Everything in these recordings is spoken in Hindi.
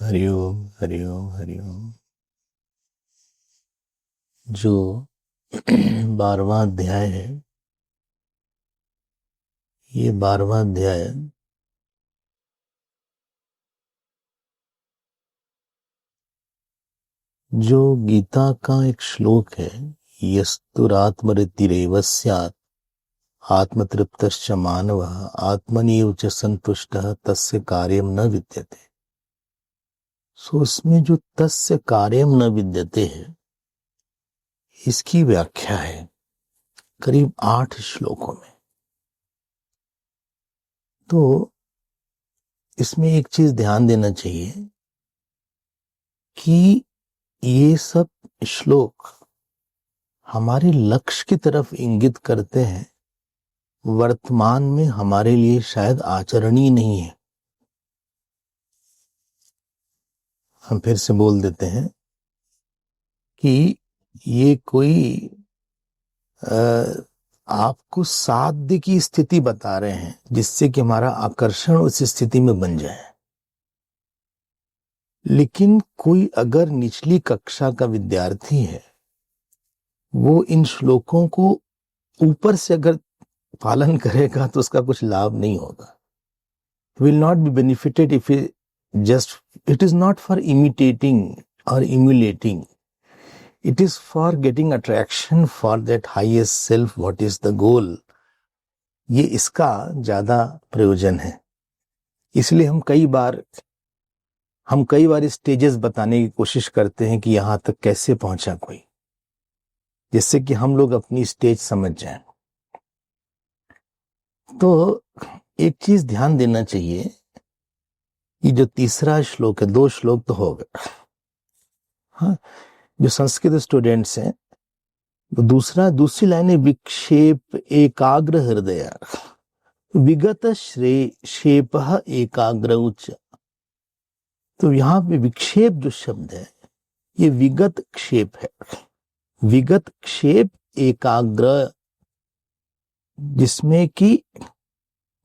हरिओम हरिओम हरिओम। जो 12वां अध्याय है, ये 12वां अध्याय जो गीता का एक श्लोक है, यस्तुरात्मरतिरेव स्यात् आत्मतृप्तश्च मानवः आत्मन्येव च संतुष्टः तस्य कार्यं न विद्यते। सो इसमें जो तस्य कार्यं न विद्यते है, इसकी व्याख्या है करीब 8 श्लोकों में। तो इसमें एक चीज ध्यान देना चाहिए कि ये सब श्लोक हमारे लक्ष्य की तरफ इंगित करते हैं, वर्तमान में हमारे लिए शायद आचरणीय नहीं है। हम फिर से बोल देते हैं कि ये कोई आपको साध्य की स्थिति बता रहे हैं जिससे कि हमारा आकर्षण उस स्थिति में बन जाए। लेकिन कोई अगर निचली कक्षा का विद्यार्थी है, वो इन श्लोकों को ऊपर से अगर पालन करेगा तो उसका कुछ लाभ नहीं होगा। Will not be benefited if it is not for imitating or emulating. It is for getting attraction for that highest self. What is the goal? ये इसका ज्यादा प्रयोजन है। इसलिए हम कई बार स्टेजेस बताने की कोशिश करते हैं कि यहां तक कैसे पहुंचा कोई, जिससे कि हम लोग अपनी स्टेज समझ जाएं। तो एक चीज ध्यान देना चाहिए, ये जो तीसरा श्लोक है, 2 श्लोक तो हो गए। हाँ, जो संस्कृत स्टूडेंट्स हैं, तो दूसरी लाइन है विक्षेप एकाग्र हृदय विगत शेप एकाग्र उच्च। तो यहां पे विक्षेप जो शब्द है, ये विगत क्षेप है। विगत क्षेप एकाग्र, जिसमें कि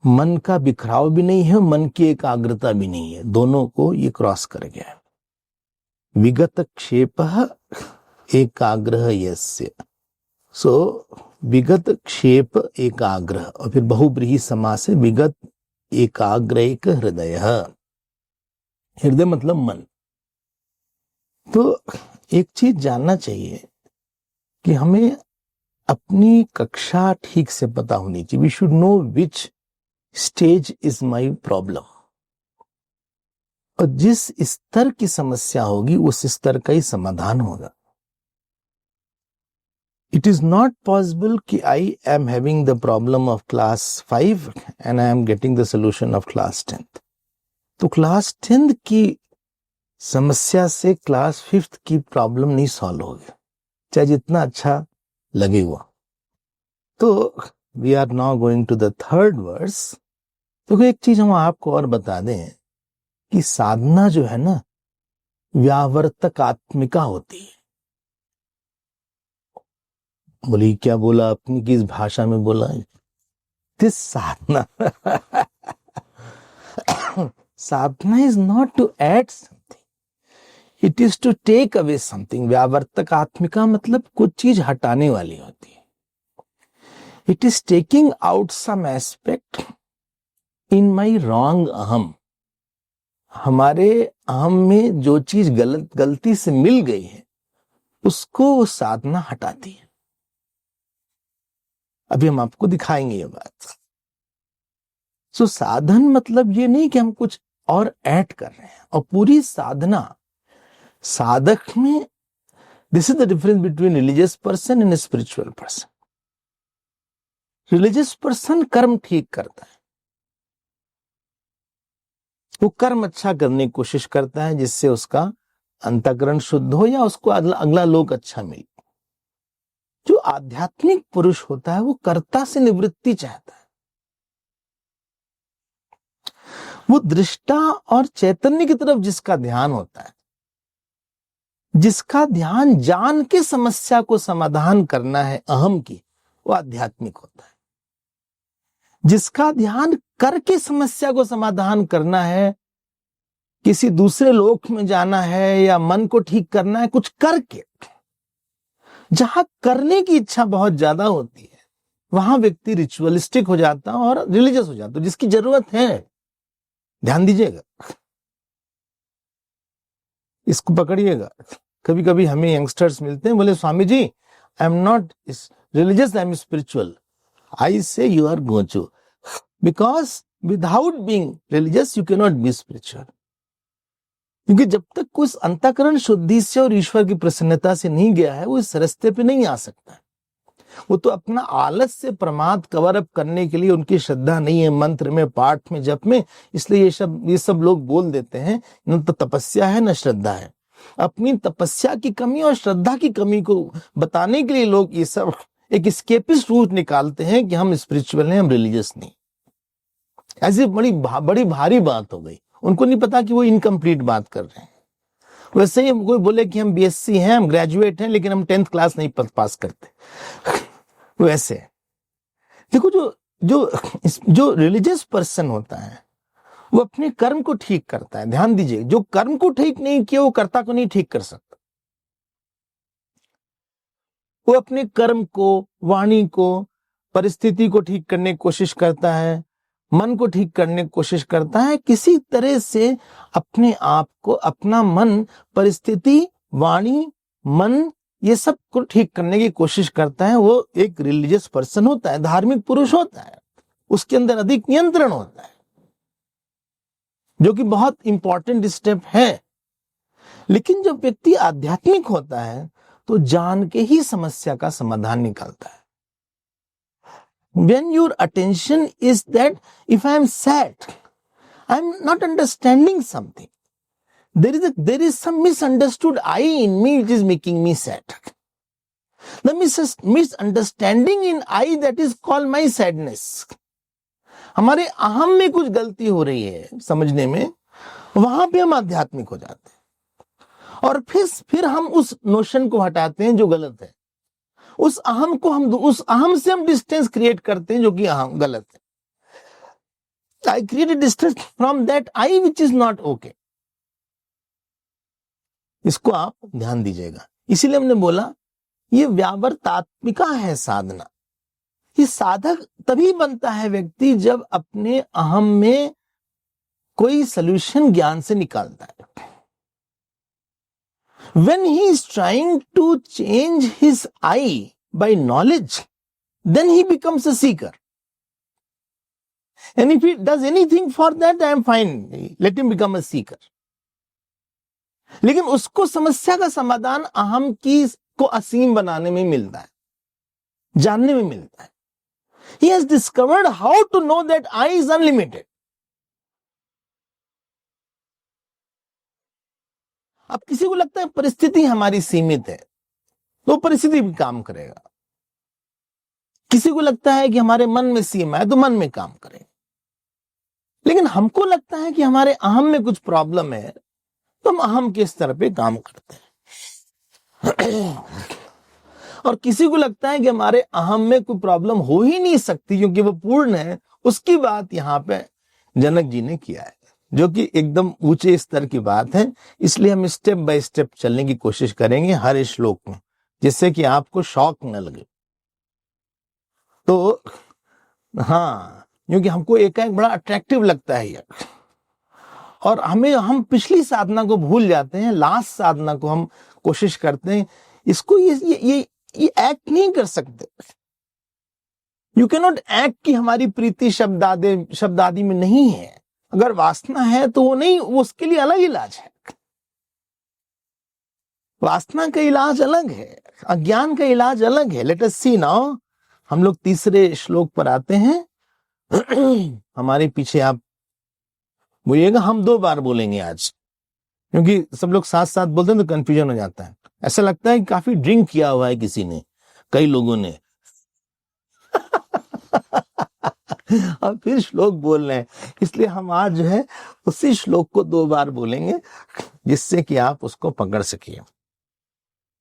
मन का बिखराव भी नहीं है, मन की एकाग्रता भी नहीं है, दोनों को ये क्रॉस कर गया है। विगत क्षेप एकाग्र यस्य। सो विगत क्षेप एकाग्र, और फिर बहुब्रीहि समास है, विगत एकाग्र एक हृदय। हृदय मतलब मन। तो एक चीज जानना चाहिए कि हमें अपनी कक्षा ठीक से पता होनी चाहिए। We should know which stage is my problem. और जिस स्तर की समस्या होगी उस स्तर का ही समाधान होगा। इट इज नॉट पॉसिबल कि I am having the problem of class 5 and I am getting the solution of class 10th। तो क्लास 10th की समस्या से क्लास 5th की प्रॉब्लम नहीं सॉल्व होगी, चाहे जितना अच्छा लगे हुआ। तो we are now going to the 3rd verse. तो एक चीज हम आपको और बता दें कि साधना जो है ना, व्यावर्तकात्मिका होती है। बोली क्या बोला, अपनी किस भाषा में बोला? This sadhana sadhana is not to add something, it is to take away something. व्यावर्तकात्मिका मतलब कुछ चीज हटाने वाली होती है। It is taking out some aspect in my wrong aham. हमारे अहम में जो चीज गलती से मिल गई है, उसको साधना हटाती है। अभी हम आपको दिखाएंगे ये बात। सो साधन मतलब ये नहीं कि हम कुछ और ऐड कर रहे हैं। और पूरी साधना साधक में, this is the difference between religious person and spiritual person. Religious person कर्म ठीक करता है, वो कर्म अच्छा करने की कोशिश करता है जिससे उसका अंतःकरण शुद्ध हो या उसको अगला लोक अच्छा मिले। जो आध्यात्मिक पुरुष होता है वो कर्ता से निवृत्ति चाहता है। वो दृष्टा और चैतन्य की तरफ जिसका ध्यान होता है, जिसका ध्यान जान के समस्या को समाधान करना है अहम की, वो आध्यात्मिक होता है। जिसका ध्यान करके समस्या को समाधान करना है किसी दूसरे लोक में जाना है या मन को ठीक करना है कुछ करके, जहां करने की इच्छा बहुत ज्यादा होती है वहां व्यक्ति रिचुअलिस्टिक हो जाता है और रिलीजियस हो जाता है, जिसकी जरूरत है। ध्यान दीजिएगा, इसको पकड़िएगा। कभी कभी हमें यंगस्टर्स मिलते हैं, बोले Swami ji I am not religious, I am spiritual. I say you are gotcha, because without being religious you can not be spiritual. क्योंकि जब तक कोई अंतःकरण शुद्धि से और ईश्वर की प्रसन्नता से नहीं गया है वो इस रास्ते पे नहीं आ सकता। वो तो अपना आलस से प्रमाद कवर अप करने के लिए, उनकी श्रद्धा नहीं है मंत्र में, पाठ में, जप में, इसलिए ये सब लोग बोल देते हैं न तो तपस्या है न श्रद्धा है। अपनी तपस्या की कमी और श्रद्धा की कमी को बताने के लिए लोग ये सब एक स्केपिस्ट रूट निकालते हैं कि हम स्पिरिचुअल हैं, हम रिलीजियस नहीं। ऐसी बड़ी भारी बात हो गई। उनको नहीं पता कि वो इनकम्प्लीट बात कर रहे हैं। वैसे ही कोई बोले कि हम बीएससी हैं, हम ग्रेजुएट हैं, लेकिन हम 10th क्लास नहीं पास करते, वैसे देखो जो रिलीजियस पर्सन होता है वो अपने कर्म को ठीक करता है। ध्यान दीजिए, जो कर्म को ठीक नहीं किया वो कर्ता को नहीं ठीक कर सकता। वो अपने कर्म को, वाणी को, परिस्थिति को ठीक करने की कोशिश करता है, मन को ठीक करने की कोशिश करता है। किसी तरह से अपने आप को, अपना मन, परिस्थिति, वाणी, मन, ये सब को ठीक करने की कोशिश करता है। वो एक रिलीजियस पर्सन होता है, धार्मिक पुरुष होता है, उसके अंदर अधिक नियंत्रण होता है, जो कि बहुत इंपॉर्टेंट स्टेप है। लेकिन जब व्यक्ति आध्यात्मिक होता है तो जान के ही समस्या का समाधान निकालता है। When your attention is that if I am sad, I am not understanding something. There is some misunderstood I in me which is making me sad. The misunderstanding in I that is called my sadness. हमारे अहम में कुछ गलती हो रही है समझने में, वहां पे हम आध्यात्मिक हो जाते हैं। और फिर हम उस नोशन को हटाते हैं जो गलत है। उस अहम से हम डिस्टेंस क्रिएट करते हैं जो कि अहम गलत है। I create a distance from that I which is not okay. इसको आप ध्यान दीजिएगा। इसीलिए हमने बोला ये व्यावर्तात्मिका है साधना। ये साधक तभी बनता है व्यक्ति जब अपने अहम में कोई सॉल्यूशन ज्ञान से निकालता है। When he is trying to change his I by knowledge, then he becomes a seeker. And if he does anything for that, I am fine. Let him become a seeker. लेकिन उसको समस्या का समाधान अहम की को असीम बनाने में मिलता है, जानने में मिलता है। He has discovered how to know that I is unlimited. अब किसी को लगता है परिस्थिति हमारी सीमित है तो परिस्थिति भी काम करेगा। किसी को लगता है कि हमारे मन में सीमा है तो मन में काम करेगा। लेकिन हमको लगता है कि हमारे अहम में कुछ प्रॉब्लम है तो हम अहम के स्तर पे काम करते हैं। और किसी को लगता है कि हमारे अहम में कोई प्रॉब्लम हो ही नहीं सकती क्योंकि वो पूर्ण है। उसकी बात यहाँ पे जनक जी ने किया है, जो कि एकदम ऊंचे स्तर की बात है। इसलिए हम स्टेप बाय स्टेप चलने की कोशिश करेंगे हर श्लोक में, जिससे कि आपको शॉक न लगे। तो हाँ, क्योंकि हमको एकाएक बड़ा अट्रैक्टिव लगता है ये, और हम पिछली साधना को भूल जाते हैं, लास्ट साधना को हम कोशिश करते हैं। इसको ये एक्ट नहीं कर सकते। यू कैन नॉट एक्ट कि हमारी प्रीति शब्द आदि में नहीं है। अगर वासना है तो वो नहीं, उसके लिए अलग इलाज है। वासना का इलाज अलग है, अज्ञान का इलाज अलग है। लेट अस सी नाउ। हम लोग तीसरे श्लोक पर आते हैं। हमारे पीछे आप बोलिएगा, हम 2 बार बोलेंगे आज, क्योंकि सब लोग साथ साथ बोलते हैं तो कंफ्यूजन हो जाता है। ऐसा लगता है कि काफी ड्रिंक किया हुआ है किसी ने, कई लोगों ने। और फिर श्लोक बोल रहे हैं, इसलिए हम आज जो है उसी श्लोक को 2 बार बोलेंगे, जिससे कि आप उसको पकड़ सकिए।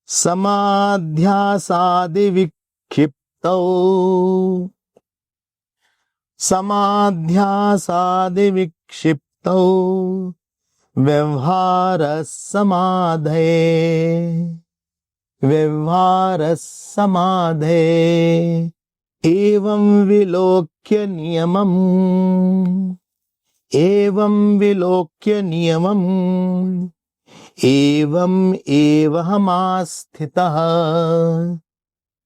समाध्यासादि विक्षिप्तौ, समाध्यासादि विक्षिप्तौ व्यवहार समाधे, व्यवहार समाधे, एवं विलोक्य नियमम्, एवं विलोक्य नियमम्, एवं एवहमास्थितः,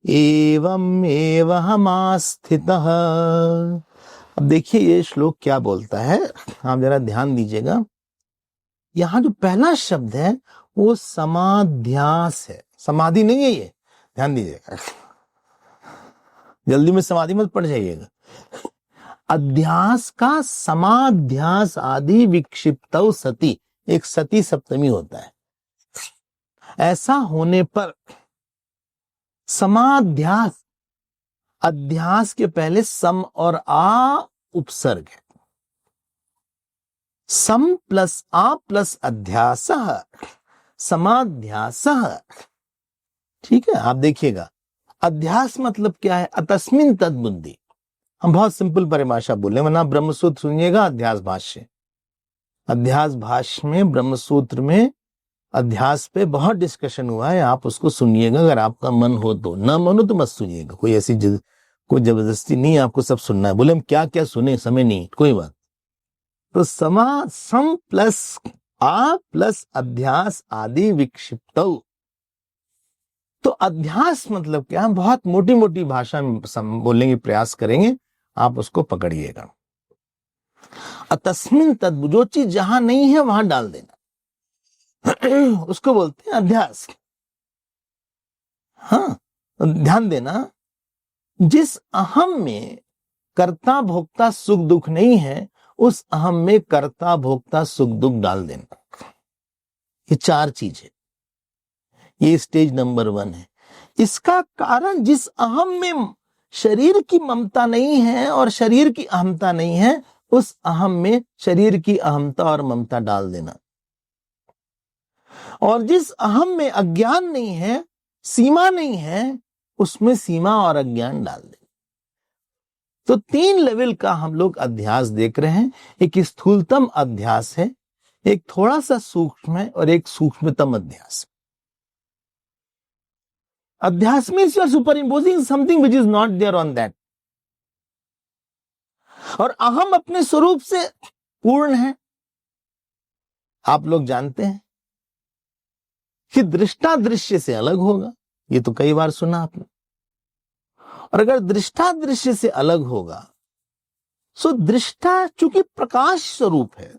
एवं एवहमास्थितः। अब देखिए ये श्लोक क्या बोलता है, आप जरा ध्यान दीजिएगा। यहां जो पहला शब्द है वो समाध्यास है, समाधि नहीं है ये, ध्यान दीजिएगा, जल्दी में समाधि मत पड़ जाइएगा। अध्यास का समाध्यास आदि विक्षिप्त सती, एक सती सप्तमी होता है। ऐसा होने पर समाध्यास, अध्यास के पहले सम और आ उपसर्ग है, सम प्लस आ प्लस अध्यास, समाध्यास। ठीक है, आप देखिएगा अध्यास मतलब क्या है, अतस्मिन तद्बुद्धि। हम बहुत सिंपल परिभाषा बोले, वरना ब्रह्मसूत्र सुनिएगा, अध्यास भाष्य, अध्यास भाष्य में ब्रह्मसूत्र में अध्यास पे बहुत डिस्कशन हुआ है, आप उसको सुनिएगा अगर आपका मन हो तो, ना मन हो तो मत सुनिएगा, कोई ऐसी कोई जबरदस्ती नहीं, आपको सब सुनना है। बोले हम क्या क्या सुने, समय नहीं, कोई बात। तो सम प्लस आ प्लस अध्यास आदि विक्षिप्त। तो अध्यास मतलब क्या, हम बहुत मोटी मोटी भाषा में बोलने की प्रयास करेंगे, आप उसको पकड़िएगा। अतस्मिन तद्, जो चीज जहां नहीं है वहां डाल देना, उसको बोलते हैं अध्यास। हाँ, ध्यान देना, जिस अहम में कर्ता भोक्ता सुख दुख नहीं है, उस अहम में कर्ता भोक्ता सुख दुख डाल देना। ये चार चीज है, ये स्टेज नंबर 1 है। इसका कारण, जिस अहम में शरीर की ममता नहीं है और शरीर की अहमता नहीं है, उस अहम में शरीर की अहमता और ममता डाल देना। और जिस अहम में अज्ञान नहीं है, सीमा नहीं है, उसमें सीमा और अज्ञान डाल देना। तो 3 लेवल का हम लोग अध्यास देख रहे हैं। एक स्थूलतम अध्यास है, एक थोड़ा सा सूक्ष्म है, और एक सूक्ष्मतम अध्यास। अध्यास means you are superimposing something which is not there on that. और अहम अपने स्वरूप से पूर्ण है। आप लोग जानते हैं कि दृष्टा दृश्य से अलग होगा, ये तो कई बार सुना आपने। और अगर दृष्टा दृश्य से अलग होगा, सो दृष्टा चूंकि प्रकाश स्वरूप है,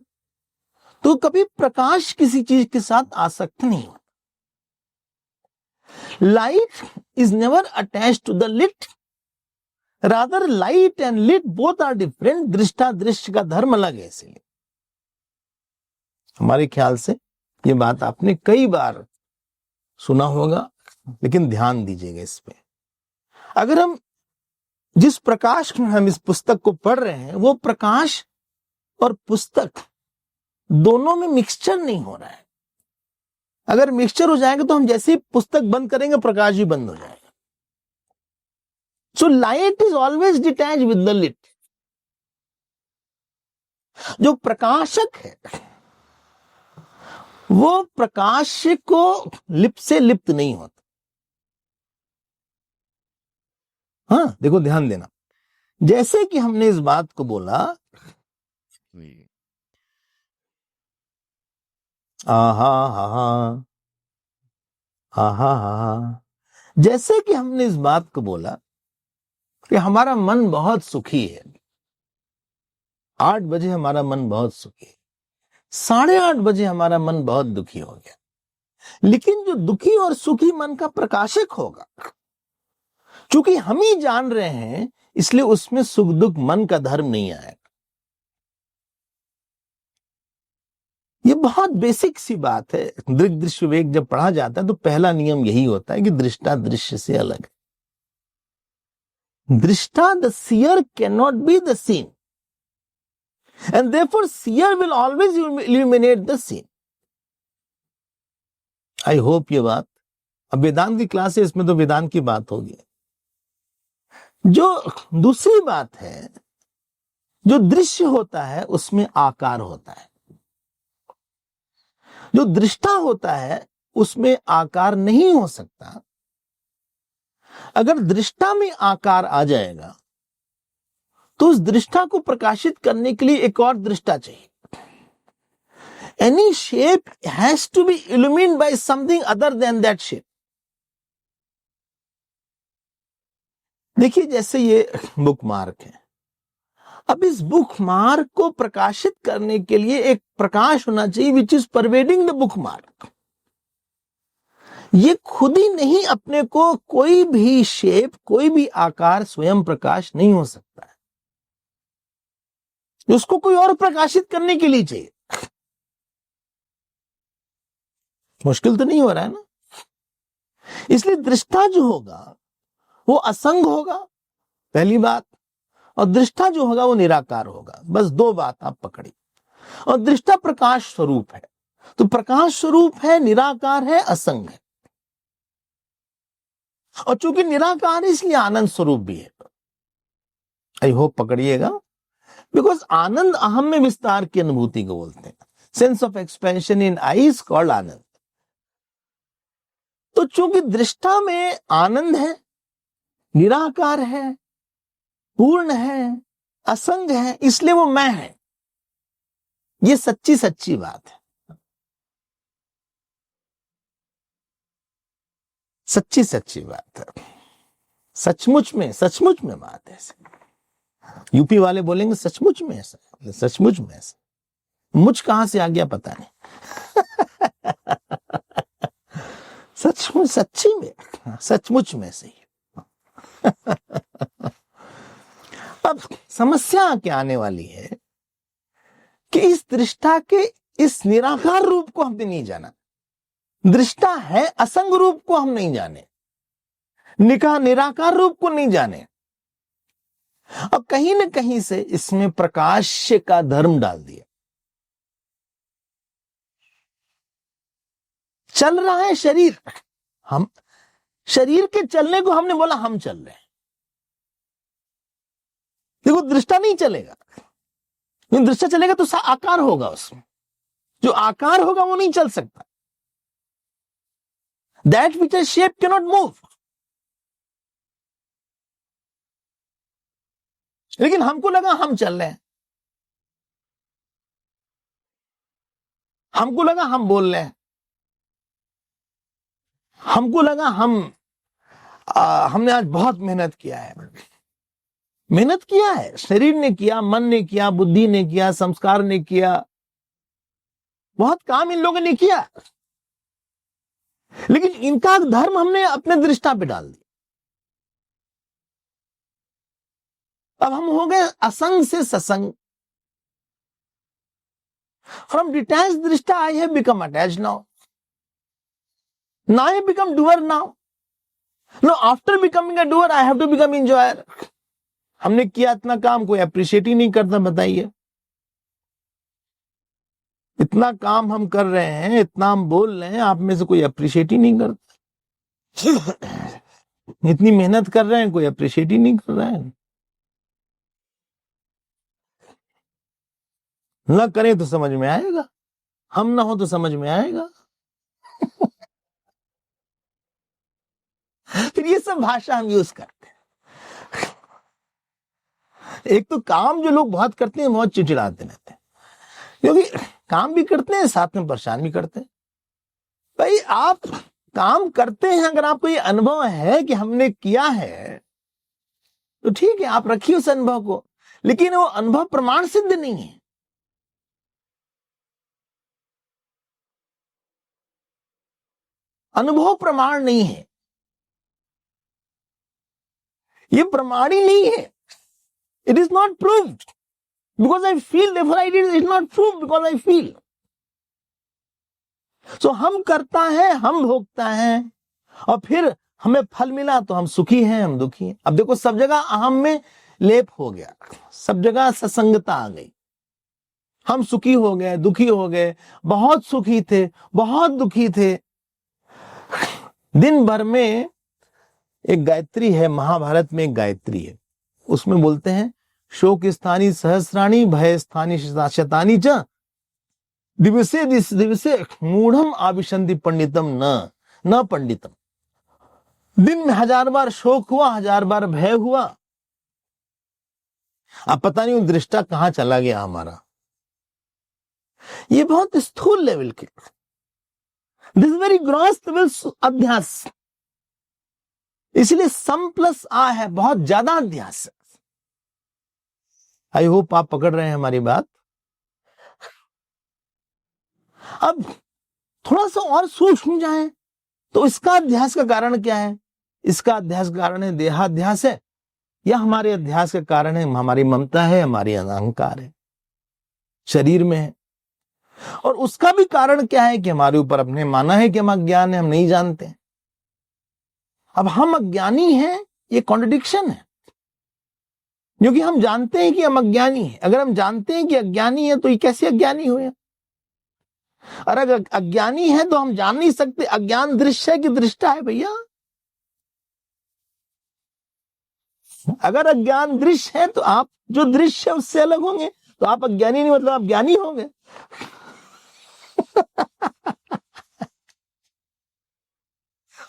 तो कभी प्रकाश किसी चीज के साथ आसक्त नहीं होता। Light is never attached to the lit, rather light and lit both are different. दृष्टा दृश्य का धर्म अलग है। इसलिए हमारे ख्याल से ये बात आपने कई बार सुना होगा, लेकिन ध्यान दीजिएगा इस पे। अगर हम जिस प्रकाश में हम इस पुस्तक को पढ़ रहे हैं, वो प्रकाश और पुस्तक दोनों में मिक्सचर नहीं हो रहा है। अगर मिक्सचर हो जाएगा तो हम जैसे ही पुस्तक बंद करेंगे, प्रकाश भी बंद हो जाएगा। So light is always detach with the lit. जो प्रकाशक है वो प्रकाश को लिप से लिप्त नहीं होता। हाँ, देखो ध्यान देना, जैसे कि हमने इस बात को बोला, आहा हा हा हा, जैसे कि हमने इस बात को बोला कि हमारा मन बहुत सुखी है। 8 बजे हमारा मन बहुत सुखी है, 8:30 बजे हमारा मन बहुत दुखी हो गया। लेकिन जो दुखी और सुखी मन का प्रकाशक होगा, चूंकि हम ही जान रहे हैं, इसलिए उसमें सुख दुख मन का धर्म नहीं आएगा। ये बहुत बेसिक सी बात है। दृग दृश्य विवेक जब पढ़ा जाता है तो पहला नियम यही होता है कि दृष्टा दृश्य से अलग है। दृष्टा, the seer can not be the seen, and therefore seer will always illuminate the seen. I hope ये बात, अब वेदांत की क्लास है, इसमें तो वेदांत की बात होगी। जो दूसरी बात है, जो दृश्य होता है उसमें आकार होता है। जो दृष्टा होता है उसमें आकार नहीं हो सकता। अगर दृष्टा में आकार आ जाएगा तो उस दृष्टा को प्रकाशित करने के लिए एक और दृष्टा चाहिए। Any shape has to be illumined by something other than that shape. देखिए, जैसे ये बुक मार्क है, अब इस बुक मार्क को प्रकाशित करने के लिए एक प्रकाश होना चाहिए which is pervading the book mark. ये खुद ही नहीं अपने को कोई भी शेप, कोई भी आकार स्वयं प्रकाश नहीं हो सकता है, उसको कोई और प्रकाशित करने के लिए चाहिए। मुश्किल तो नहीं हो रहा है ना। इसलिए दृष्टा जो होगा वो असंग होगा, पहली बात, और दृष्टा जो होगा वो निराकार होगा। बस दो बात आप पकड़ी। और दृष्टा प्रकाश स्वरूप है, तो प्रकाश स्वरूप है, निराकार है, असंग है। और चूंकि निराकार है इसलिए आनंद स्वरूप भी है। आई होप पकड़िएगा, बिकॉज आनंद अहम में विस्तार की अनुभूति को बोलते हैं। Sense of expansion in I is called anand. तो चूंकि दृष्टा में आनंद है, निराकार है, पूर्ण है, असंग है, इसलिए वो मैं है। ये सच्ची सच्ची बात है, सच्ची सच्ची बात है, सचमुच में बात है। यूपी वाले बोलेंगे सचमुच में ऐसा, सचमुच में ऐसा। मुझ कहां से आ गया पता नहीं। सचमुच, सच्ची में, सचमुच में सही। अब समस्या क्या आने वाली है कि इस दृष्टा के इस निराकार रूप को हमने नहीं जाना। दृष्टा है, असंग रूप को हम नहीं जाने, निराकार रूप को नहीं जाने, और कहीं न कहीं से इसमें प्रकाश का धर्म डाल दिया। चल रहा है शरीर, हम शरीर के चलने को हमने बोला हम चल रहे हैं। देखो, दृष्टा नहीं चलेगा, दृष्टा चलेगा तो आकार होगा, उसमें जो आकार होगा वो नहीं चल सकता। That which is shape can not move. लेकिन हमको लगा हम चल रहे हैं, हमको लगा हम बोल रहे हैं, हमको लगा हमने आज बहुत मेहनत किया है। मेहनत किया है, शरीर ने किया, मन ने किया, बुद्धि ने किया, संस्कार ने किया, बहुत काम इन लोगों ने किया, लेकिन इनका धर्म हमने अपने दृष्टा पे डाल दिया। अब हम हो गए असंग से ससंग। फ्रॉम डिटैच दृष्टा I have become attached now. Now I become doer now. No, after becoming a doer, I have to become enjoyer. हमने किया इतना काम, कोई अप्रिशिएट ही नहीं करता, बताइए। इतना काम हम कर रहे हैं, इतना हम बोल रहे हैं, आप में से कोई अप्रिशिएट ही नहीं करता। इतनी मेहनत कर रहे हैं, कोई अप्रिशिएट ही नहीं कर रहा है। ना करें तो समझ में आएगा, हम ना हो तो समझ में आएगा। फिर ये सब भाषा हम यूज करते हैं। एक तो काम जो लोग बहुत करते हैं, बहुत चिड़चिड़ाते रहते हैं, क्योंकि काम भी करते हैं साथ में परेशान भी करते हैं। भाई, आप काम करते हैं, अगर आपको ये अनुभव है कि हमने किया है तो ठीक है, आप रखिए उस अनुभव को, लेकिन वो अनुभव प्रमाण सिद्ध नहीं है। अनुभव प्रमाण नहीं है, ये प्रमाण ही नहीं है। It is not proved because I feel, therefore I did. It's not proved because I feel. So हम करता है, हम भोगता है, और फिर हमें फल मिला तो हम सुखी हैं, हम दुखी हैं। अब देखो, सब जगह अहम में लेप हो गया, सब जगह ससंगता आ गई। हम सुखी हो गए, दुखी हो गए, बहुत सुखी थे, बहुत दुखी थे। दिन भर में एक गायत्री है, महाभारत में एक गायत्री है, उसमें बोलते हैं शोक स्थानी सहस्राणी, भय स्थानी शतानी च, दिवसे दिवसे मूढ़म आविशंति पंडितम न पंडितम। दिन में 1000 बार शोक हुआ, 1000 बार भय हुआ, अब पता नहीं दृष्टा कहां चला गया हमारा। ये बहुत स्थूल लेवल के, दिस वेरी ग्रॉस लेवल अध्यास। इसलिए सम प्लस आ है, बहुत ज्यादा अध्यास है। आई होप आप पकड़ रहे हैं हमारी बात। अब थोड़ा सा और सूक्ष्म जाए तो इसका अध्यास का कारण क्या है? इसका अध्यास का कारण है देहाध्यास है, या हमारे अध्यास का कारण है हमारी ममता है, हमारी अहंकार है, शरीर में है। और उसका भी कारण क्या है कि हमारे ऊपर अपने माना है कि हम अज्ञान है, हम नहीं जानते। अब हम अज्ञानी हैं, ये कॉन्ट्रडिक्शन है, क्योंकि हम जानते हैं कि हम अज्ञानी हैं। अगर हम जानते हैं कि अज्ञानी है तो ये कैसे अज्ञानी हुए? और अगर अज्ञानी है तो हम जान नहीं सकते। अज्ञान दृश्य है कि दृष्टा है भैया? अगर अज्ञान दृश्य है तो आप जो दृश्य है उससे अलग होंगे, तो आप अज्ञानी नहीं, मतलब आप ज्ञानी होंगे।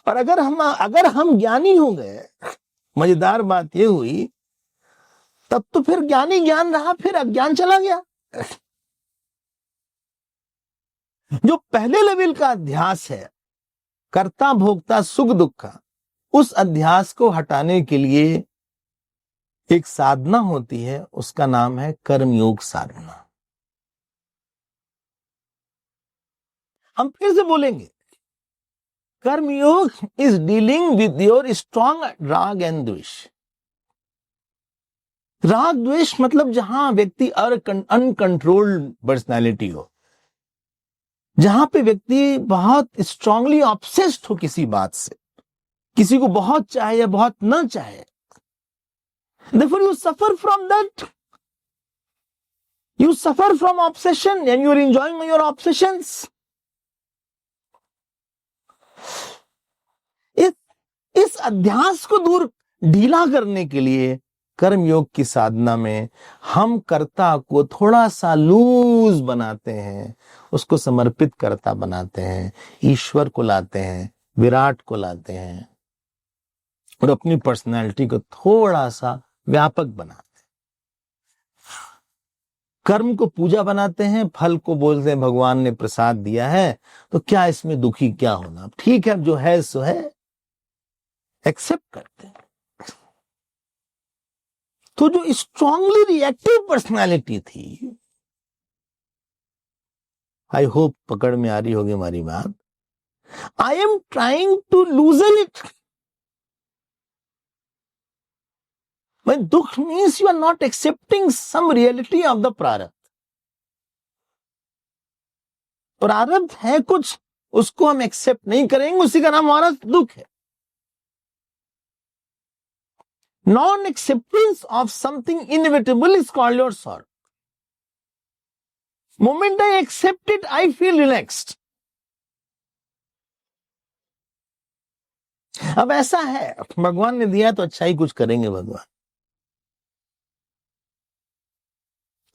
और अगर हम ज्ञानी हो गए, मजेदार बात यह हुई, तब तो फिर ज्ञानी ज्ञान रहा, फिर अज्ञान चला गया। जो पहले लेवल का अध्यास है, कर्ता भोक्ता सुख दुख का, उस अध्यास को हटाने के लिए एक साधना होती है, उसका नाम है कर्मयोग साधना। हम फिर से बोलेंगे, कर्मयोग is dealing with your strong राग एंड द्वेष। राग द्वेष मतलब जहां व्यक्ति अनकंट्रोल्ड पर्सनालिटी हो, जहां पे व्यक्ति बहुत स्ट्रांगली ऑब्सेस्ड हो किसी बात से, किसी को बहुत चाहे या बहुत न चाहे। Therefore you suffer from that. You suffer from obsession and you are enjoying your obsessions. इस अध्यास को दूर ढीला करने के लिए कर्मयोग की साधना में हम कर्ता को थोड़ा सा लूज बनाते हैं, उसको समर्पित कर्ता बनाते हैं, ईश्वर को लाते हैं, विराट को लाते हैं, और अपनी पर्सनैलिटी को थोड़ा सा व्यापक बनाते हैं। कर्म को पूजा बनाते हैं, फल को बोलते हैं भगवान ने प्रसाद दिया है, तो क्या इसमें दुखी क्या होना, ठीक है, जो है सो है, एक्सेप्ट करते हैं। तो जो स्ट्रांगली रिएक्टिव पर्सनालिटी थी, आई होप पकड़ में आ रही होगी हमारी बात, I am trying to loosen it. When दुख means you are not accepting some reality of the प्रारब्ध। प्रारब्ध है कुछ, उसको हम एक्सेप्ट नहीं करेंगे, उसी का नाम हमारा दुख है। Non acceptance of something inevitable is called your sorrow. Moment I accept it, I feel relaxed. अब ऐसा है, भगवान ने दिया तो अच्छा ही कुछ करेंगे भगवान।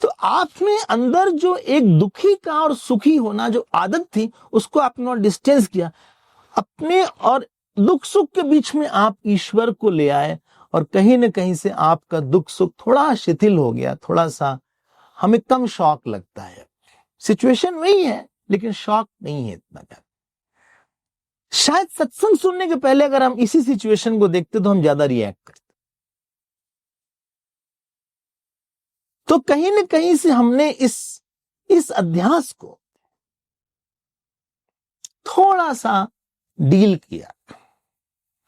तो आप में अंदर जो एक दुखी का और सुखी होना जो आदत थी, उसको आपने और डिस्टेंस किया, अपने और दुख सुख के बीच में आप ईश्वर को ले आए, और कहीं न कहीं से आपका दुख सुख थोड़ा शिथिल हो गया, थोड़ा सा हमें कम शॉक लगता है। सिचुएशन वही है लेकिन शॉक नहीं है इतना ज्यादा। शायद सत्संग सुनने के पहले अगर हम इसी सिचुएशन को देखते तो हम ज्यादा रिएक्ट करते। तो कहीं न कहीं से हमने इस अध्यास को थोड़ा सा डील किया।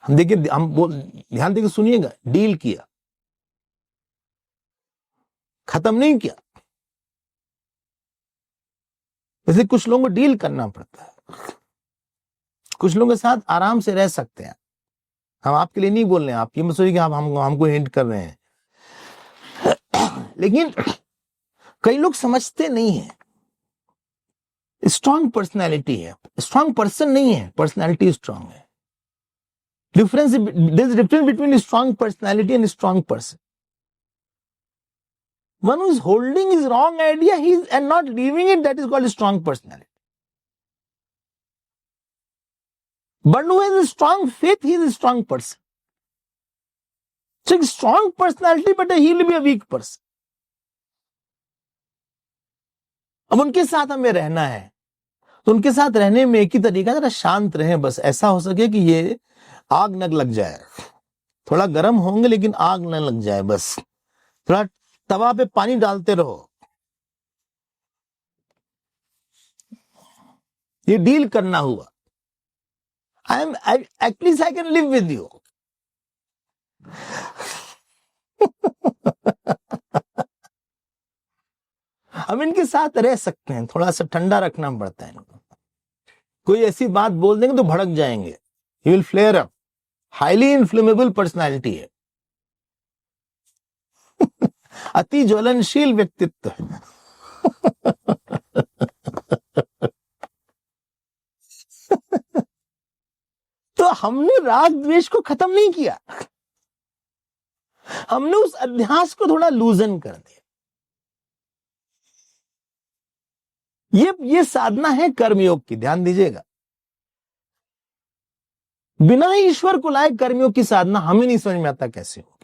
हम देखिए, ध्यान देके सुनिएगा, डील किया, खत्म नहीं किया। जैसे कुछ लोगों को डील करना पड़ता है, कुछ लोगों के साथ आराम से रह सकते हैं। हम आपके लिए नहीं बोल रहे हैं, आप ये मत सोचिए कि आप हमको हिंट कर रहे हैं। लेकिन कई लोग समझते नहीं है। स्ट्रांग पर्सनैलिटी है, स्ट्रांग पर्सन नहीं है, पर्सनैलिटी स्ट्रांग है। Difference between strong personality and strong person. One who is holding his wrong idea and not leaving it, that is called a strong personality. But who has a strong faith, he is a strong person. So a strong personality, but he will be a weak person. अब उनके साथ हमें रहना है, तो उनके साथ रहने में एक ही तरीका जरा शांत रहें, बस ऐसा हो सके कि ये आग न लग जाए, थोड़ा गर्म होंगे लेकिन आग न लग जाए, बस थोड़ा तवा पे पानी डालते रहो। ये डील करना हुआ। At least I can live with you. हम इनके साथ रह सकते हैं, थोड़ा सा ठंडा रखना पड़ता है इनको। कोई ऐसी बात बोल देंगे तो भड़क जाएंगे, he will flare up. Highly inflammable personality है, अति ज्वलनशील व्यक्तित्व है। तो हमने राग द्वेष को खत्म नहीं किया, हमने उस अध्यास को थोड़ा लूजन कर दिया। ये साधना है कर्मयोग की, ध्यान दीजिएगा। बिना ईश्वर को लाए कर्मयोग की साधना हमें नहीं समझ में आता कैसे हो।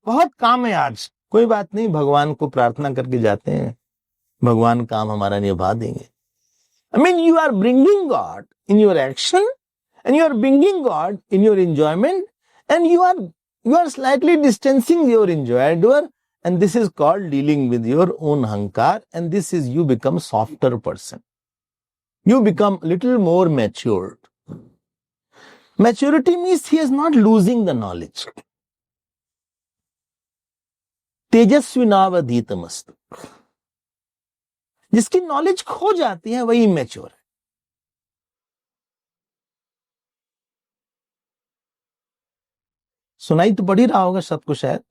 बहुत काम है आज, कोई बात नहीं, भगवान को प्रार्थना करके जाते हैं, भगवान काम हमारा निभा देंगे। I mean, you are bringing God in your action, and you are bringing God in your enjoyment, and you are slightly distancing your enjoyer, and this is called dealing with your own ahankar, and this is you become softer person. You become little more matured. Maturity means he is not losing the knowledge. तेजस्विनावधीतमस्तु। जिसकी नॉलेज खो जाती है वही मैच्योर है। सुनाई तो पड़ ही रहा होगा सबको शायद।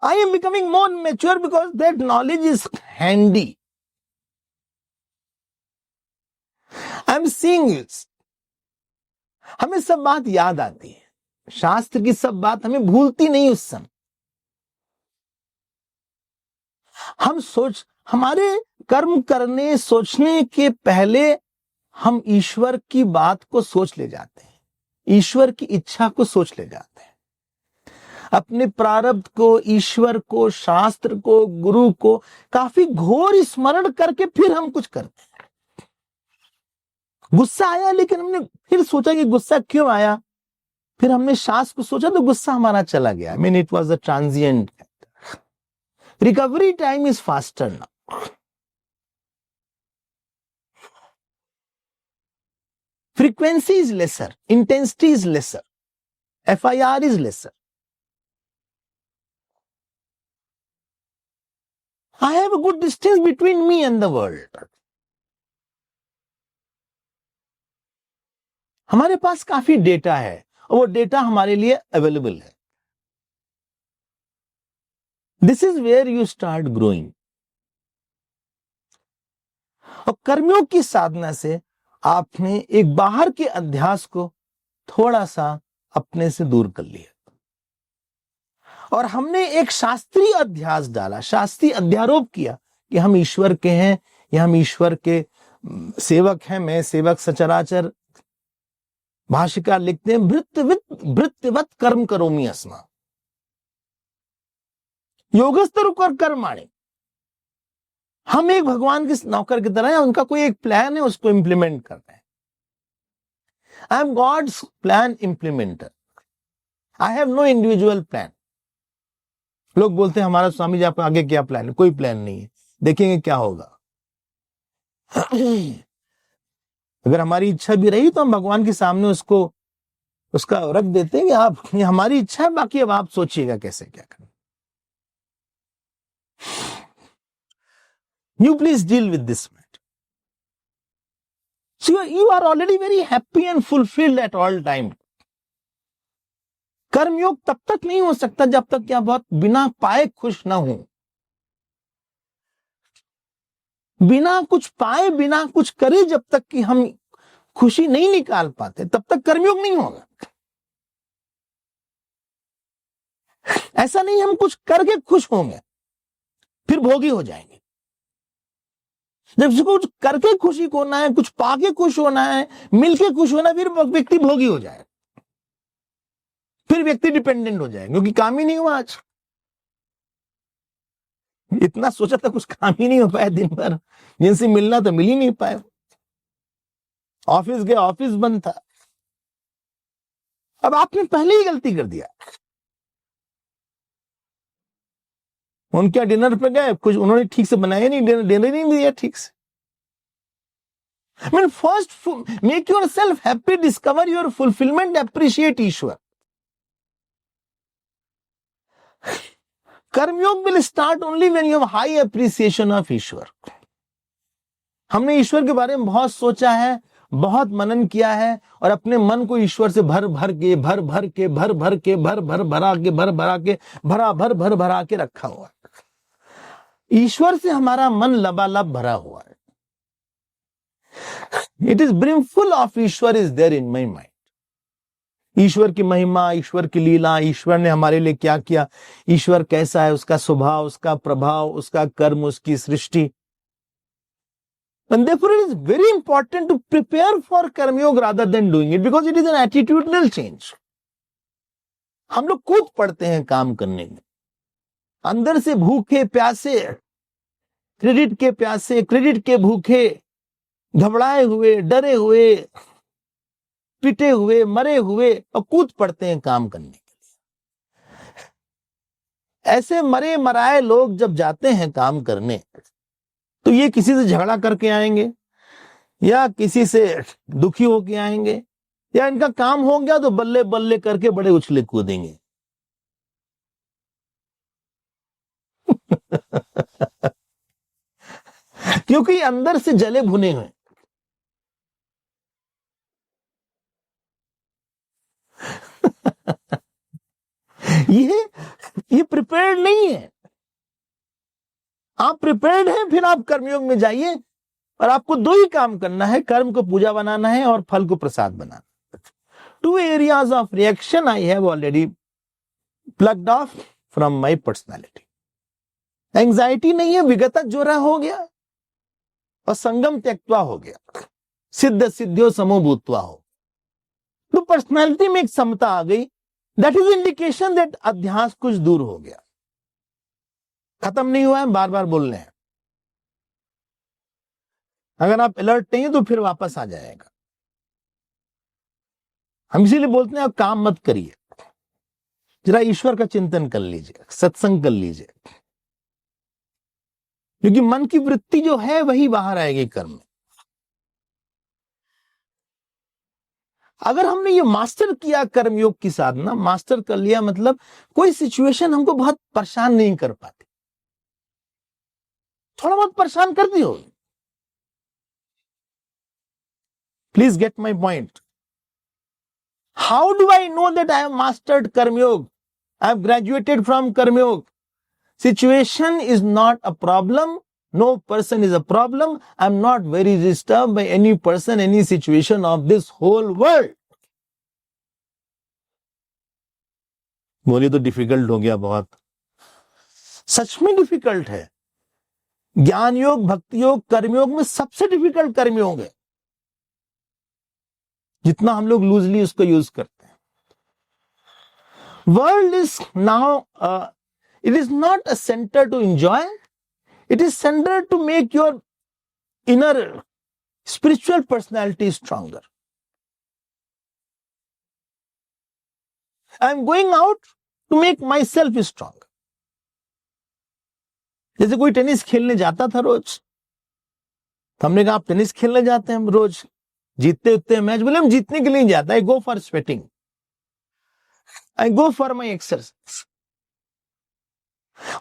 I am becoming more mature because that knowledge is handy. I am seeing it. हमें सब बात याद आती है, शास्त्र की सब बात हमें भूलती नहीं उस समय। हमारे कर्म करने सोचने के पहले हम ईश्वर की बात को सोच ले जाते हैं, ईश्वर की इच्छा को सोच ले जाते हैं, अपने प्रारब्ध को, ईश्वर को, शास्त्र को, गुरु को काफी घोर स्मरण करके फिर हम कुछ करते हैं। गुस्सा आया लेकिन हमने फिर सोचा कि गुस्सा क्यों आया, फिर हमने शास्त्र को सोचा तो गुस्सा हमारा चला गया। I mean, it was a transient. Recovery time is faster now. Frequency is lesser, intensity is lesser, FIR is lesser. I have a good distance between me and the world. हमारे पास काफी डेटा है और वो डेटा हमारे लिए अवेलेबल है। This is where you start growing. और कर्मयोग की साधना से आपने एक बाहर के अध्यास को थोड़ा सा अपने से दूर कर लिया और हमने एक शास्त्रीय अध्यास डाला, शास्त्रीय अध्यारोप किया कि हम ईश्वर के हैं या हम ईश्वर के सेवक हैं। मैं सेवक सचराचर। भाष्यकार लिखते हैं भृत्यवत कर्म करोमि अस्मा, योगस्तर कर्माणि। हम एक भगवान के नौकर की तरह हैं, उनका कोई एक प्लान है, उसको इंप्लीमेंट कर रहे हैं। I am God's plan implementer, I have no individual plan. लोग बोलते हैं हमारा स्वामी जी आप आगे क्या प्लान है? कोई प्लान नहीं है, देखेंगे क्या होगा। अगर हमारी इच्छा भी रही तो हम भगवान के सामने उसका रख देते हैं कि आप, ये हमारी इच्छा है, बाकी अब आप सोचिएगा कैसे क्या करना। You please deal with this matter. So you are already very happy and fulfilled at all time. कर्मयोग तब तक नहीं हो सकता जब तक कि आप बहुत बिना पाए खुश ना हो। बिना कुछ पाए, बिना कुछ करे जब तक कि हम खुशी नहीं निकाल पाते तब तक कर्मयोग नहीं होगा। ऐसा नहीं हम कुछ करके खुश होंगे फिर भोगी हो जाएंगे। जब कुछ करके खुशी होना है, कुछ पाके खुश होना है, मिलके खुश होना है, फिर व्यक्ति भोगी हो जाए, फिर व्यक्ति डिपेंडेंट हो जाए, क्योंकि काम ही नहीं हुआ। आज इतना सोचा था, कुछ काम ही नहीं हो पाया दिन भर, जिनसे मिलना तो मिल ही नहीं पाए। ऑफिस गए, ऑफिस बंद था। अब आपने पहले ही गलती कर दिया। उनके डिनर पे गए, कुछ उन्होंने ठीक से बनाया नहीं, डिनर नहीं दिया ठीक से। I mean, first make yourself happy, discover your fulfillment, appreciate ईश्वर। कर्मयोग will start only when you have high appreciation of ईश्वर। हमने ईश्वर के बारे में बहुत सोचा है, बहुत मनन किया है, और अपने मन को ईश्वर से भर भर के रखा हुआ है। ईश्वर से हमारा मन लबालब भरा हुआ है। It is brimful of Ishwar is there in my mind। ईश्वर की महिमा, ईश्वर की लीला, ईश्वर ने हमारे लिए क्या किया, ईश्वर कैसा है, उसका स्वभाव, उसका प्रभाव, उसका कर्म, उसकी सृष्टि। And therefore it is very important to prepare for कर्म योग rather than doing it, because it is an attitudinal change। हम लोग कूद पड़ते हैं काम करने में, अंदर से भूखे प्यासे, क्रेडिट के प्यासे, क्रेडिट के भूखे, घबराए हुए, डरे हुए, पिटे हुए, मरे हुए, और कूद पड़ते हैं काम करने के लिए। ऐसे मरे मराए लोग जब जाते हैं काम करने, तो ये किसी से झगड़ा करके आएंगे, या किसी से दुखी होके आएंगे, या इनका काम हो गया तो बल्ले बल्ले करके बड़े उछले कूदेंगे। क्योंकि अंदर से जले भुने हुए। ये प्रिपेयर्ड नहीं है। आप प्रिपेयर्ड हैं, फिर आप कर्मयोग में जाइए, और आपको दो ही काम करना है, कर्म को पूजा बनाना है और फल को प्रसाद बनाना। 2 areas of reaction I have already plugged off from my personality। Anxiety नहीं है, विगत जोरा हो गया, और संगम त्यक्त्वा हो गया, सिद्ध सिद्धियों समो भूत्वा हो। तो पर्सनालिटी में एक समता आ गई। दैट इज इंडिकेशन दैट अध्यास कुछ दूर हो गया। खत्म नहीं हुआ है, बार बार बोल रहे हैं। अगर आप अलर्ट नहीं है तो फिर वापस आ जाएगा। हम इसीलिए बोलते हैं आप काम मत करिए, जरा ईश्वर का चिंतन कर लीजिए, सत्संग कर लीजिए, क्योंकि मन की वृत्ति जो है वही बाहर आएगी कर्म में। अगर हमने ये मास्टर किया कर्मयोग की साधना, मास्टर कर लिया, मतलब कोई सिचुएशन हमको बहुत परेशान नहीं कर पाती। थोड़ा बहुत परेशान करती हो। Please get my point. How do I know that I have mastered कर्मयोग, आई हैव ग्रेजुएटेड फ्रॉम कर्मयोग? Situation is not a problem. No person is a problem. I'm not very disturbed by any person, any situation of this whole world. बोलिए तो डिफिकल्ट हो गया बहुत। सच में डिफिकल्ट है। ज्ञान योग, भक्ति योग, कर्मयोग में सबसे डिफिकल्ट कर्मयोग है, जितना हम लोग लूजली उसको यूज करते हैं। World is now it is not a center to enjoy, it is center to make your inner spiritual personality stronger. I am going out to make myself stronger. जैसे कोई टेनिस खेलने जाता था रोज, तो हमने कहा आप टेनिस खेलने जाते हैं हम रोज, जीतते उतते मैच, बोले हम जीतने के लिए नहीं जाता, I go for sweating, I go for my exercise।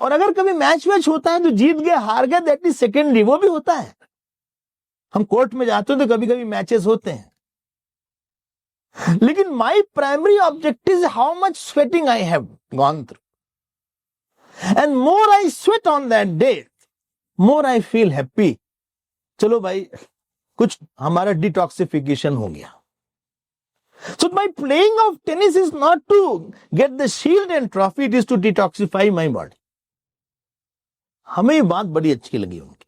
और अगर कभी मैच वैच होता है तो जीत गए हार गए, दैट इज सेकेंडरी, वो भी होता है। हम कोर्ट में जाते हैं तो कभी कभी मैचेस होते हैं, लेकिन my primary objective is how much sweating I have gone through, and more I sweat on that day, more I feel happy. चलो भाई कुछ हमारा डिटॉक्सिफिकेशन हो गया. So my playing of tennis is not to get the shield and trophy, it is to detoxify my body. हमें ये बात बड़ी अच्छी लगी उनकी.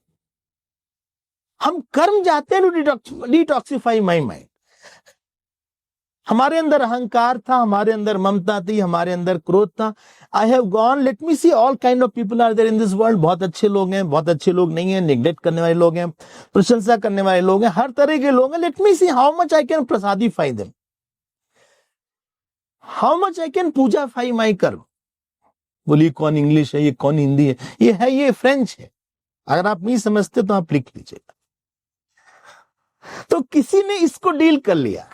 हम कर्म जाते हैं to detoxify my mind. हमारे अंदर अहंकार था, हमारे अंदर ममता थी, हमारे अंदर क्रोध था. I have gone, let me see, all kind of people are there in this world. बहुत अच्छे लोग हैं, बहुत अच्छे लोग नहीं हैं, निग्लेक्ट करने वाले लोग हैं, प्रशंसा करने वाले लोग हैं, हर तरह के लोग हैं. Let me see how much I can prasadify them. How much I can पूजाify my कर्म. बोलिए कौन इंग्लिश है, ये कौन हिंदी है, ये फ्रेंच है. अगर आप नहीं समझते तो आप लिख लीजिएगा. तो किसी ने इसको डील कर लिया.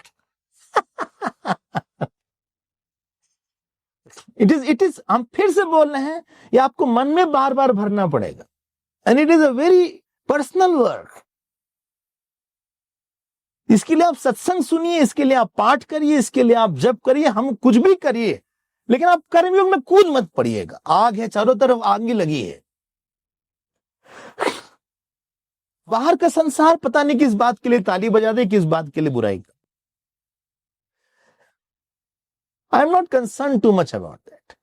इट इज हम फिर से बोल रहे हैं, ये आपको मन में बार बार भरना पड़ेगा. And it is a very personal work. इसके लिए आप सत्संग सुनिए, इसके लिए आप पाठ करिए, इसके लिए आप जप करिए, हम कुछ भी करिए, लेकिन आप कर्मयोग में कूद मत पड़िएगा. आग है, चारों तरफ आग ही लगी है. बाहर का संसार पता नहीं किस बात के लिए ताली बजा दे, किस बात के लिए बुराई का. आई am not concern too much about that.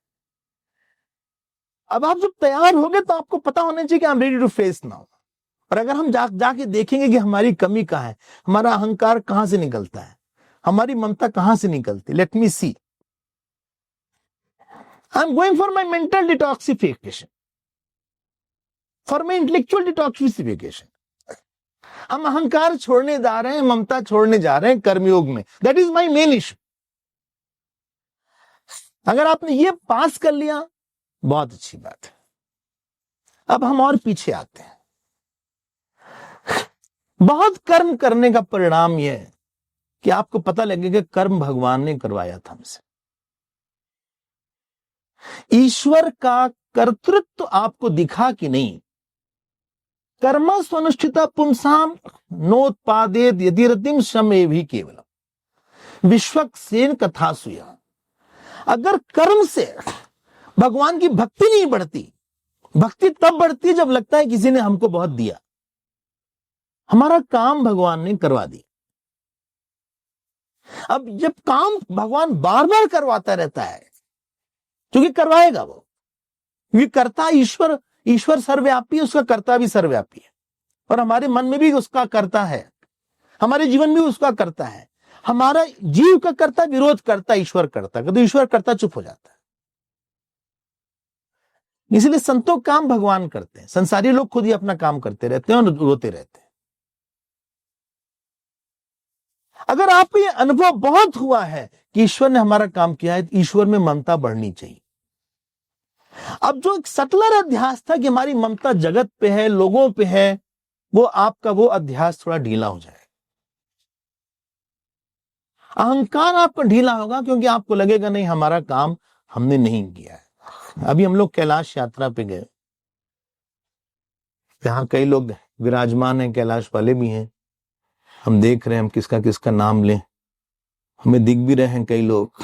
अब आप जब तैयार हो गए तो आपको पता होना चाहिए कि I am ready to face now. और अगर हम जाके देखेंगे कि हमारी कमी कहां है, हमारा अहंकार कहां से निकलता है, हमारी ममता कहां से निकलती, let me see. I am going for my mental detoxification, for my intellectual detoxification. हम अहंकार छोड़ने जा रहे हैं, ममता छोड़ने जा रहे हैं कर्मयोग में. That is my main issue. अगर आपने ये पास कर लिया, बहुत अच्छी बात है. अब हम और पीछे आते हैं. बहुत कर्म करने का परिणाम यह है कि आपको पता लगेगा कर्म भगवान ने करवाया था हमसे. ईश्वर का कर्तृत्व आपको दिखा कि नहीं. कर्म स्वनुष्ठिता पुंसाम नोत्पादेत यतिरतिम शमे भी केवलम विश्वक्सेन कथा सुया. अगर कर्म से भगवान की भक्ति नहीं बढ़ती, भक्ति तब बढ़ती है जब लगता है किसी ने हमको बहुत दिया. हमारा काम भगवान ने करवा दिया. अब जब काम भगवान बार बार करवाता रहता है, क्योंकि करवाएगा वो, क्योंकि कर्ता ईश्वर सर्वव्यापी है, उसका कर्ता भी सर्वव्यापी है. और हमारे मन में भी उसका कर्ता है, हमारे जीवन में भी उसका कर्ता है. हमारा जीव का कर्ता विरोध करता ईश्वर करता, तो ईश्वर करता चुप हो जाता है. इसलिए संतों काम भगवान करते हैं, संसारी लोग खुद ही अपना काम करते रहते हैं और रोते रहते हैं. अगर आपको ये अनुभव बहुत हुआ है कि ईश्वर ने हमारा काम किया है, तो ईश्वर में ममता बढ़नी चाहिए. अब जो एक सटलर अध्यास था कि हमारी ममता जगत पे है, लोगों पे है, वो आपका वो अध्यास थोड़ा ढीला हो जाए. अहंकार आपका ढीला होगा, क्योंकि आपको लगेगा नहीं हमारा काम हमने नहीं किया है. अभी हम लोग कैलाश यात्रा पे गए, यहाँ कई लोग विराजमान हैं, कैलाश वाले भी हैं. हम देख रहे हैं हम किसका किसका नाम लें, हमें दिख भी रहे हैं कई लोग.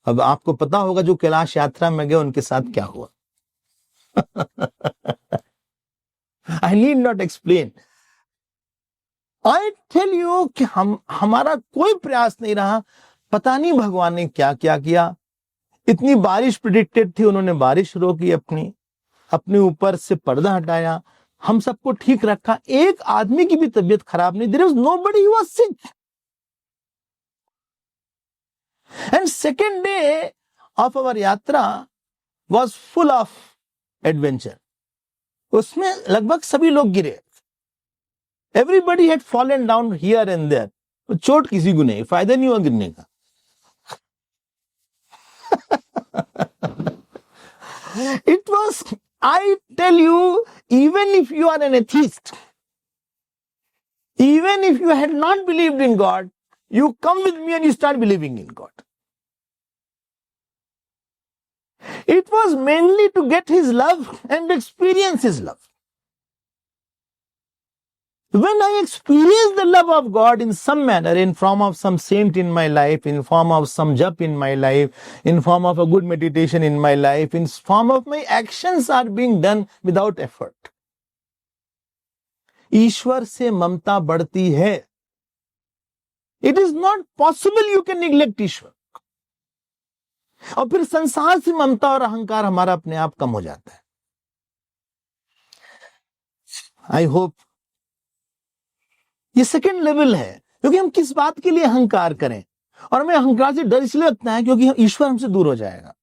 अब आपको पता होगा जो कैलाश यात्रा में गए उनके साथ क्या हुआ. I need not explain. I tell you कि हमारा कोई प्रयास नहीं रहा. पता नहीं भगवान ने क्या क्या किया. इतनी बारिश प्रेडिक्टेड थी, उन्होंने बारिश रोकी, अपने ऊपर से पर्दा हटाया, हम सबको ठीक रखा. एक आदमी की भी तबीयत खराब नहीं. There was nobody who was sick. And second day of our यात्रा वाज फुल ऑफ एडवेंचर. उसमें लगभग सभी लोग गिरे. Everybody had fallen down here and there. चोट किसी को नहीं, फायदा नहीं हुआ गिरने का. It was, I tell you, even if you are an atheist, even if you had not believed in God, you come with me and you start believing in God. It was mainly to get His love and experience His love. When I experience the love of God in some manner, in form of some saint in my life, in form of some jap in my life, in form of a good meditation in my life, in form of my actions are being done without effort. ईश्वर से ममता बढ़ती है। It is not possible you can neglect Ishwar. और फिर संसार से ममता और अहंकार हमारा अपने आप कम हो जाता है। आई होप ये सेकेंड लेवल है, क्योंकि हम किस बात के लिए अहंकार करें, और हमें अहंकार से डर इसलिए लगता है क्योंकि ईश्वर हमसे दूर हो जाएगा।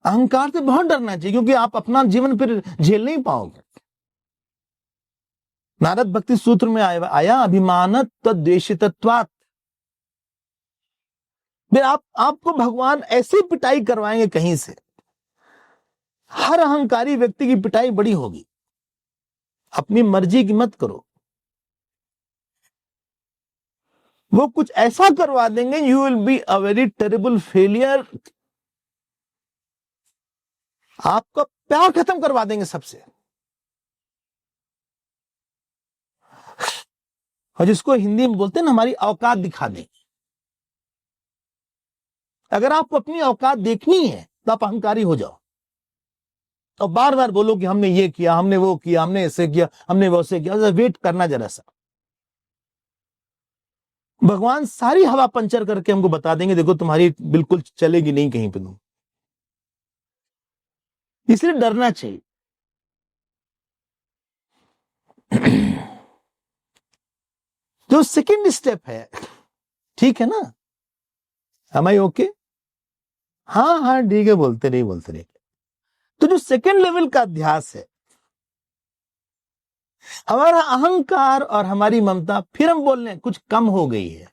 अहंकार से बहुत डरना चाहिए, क्योंकि आप अपना जीवन फिर झेल नहीं पाओगे। नारद भक्ति सूत्र में आया अभिमान तद्वेषितत्वात्। फिर आपको भगवान ऐसी पिटाई करवाएंगे कहीं से, हर अहंकारी व्यक्ति की पिटाई बड़ी होगी। अपनी मर्जी की मत करो, वो कुछ ऐसा करवा देंगे, you will be a very terrible failure. आपका प्यार खत्म करवा देंगे सबसे। और जिसको हिंदी में बोलते हैं ना, हमारी औकात दिखा देंगे। अगर आपको अपनी औकात देखनी है तो आप अहंकारी हो जाओ और बार बार बोलो कि हमने ये किया, हमने वो किया, हमने ऐसे किया, हमने वैसे किया। वेट करना जरा सा, भगवान सारी हवा पंचर करके हमको बता देंगे, देखो तुम्हारी बिल्कुल चलेगी नहीं कहीं पे तुम। इसलिए डरना चाहिए। जो सेकंड स्टेप है, ठीक है ना, am I okay? हाँ हाँ ठीक है, बोलते रहिए। तो जो सेकंड लेवल का अध्यास है, हमारा अहंकार और हमारी ममता, फिर हम बोल रहे हैं कुछ कम हो गई है,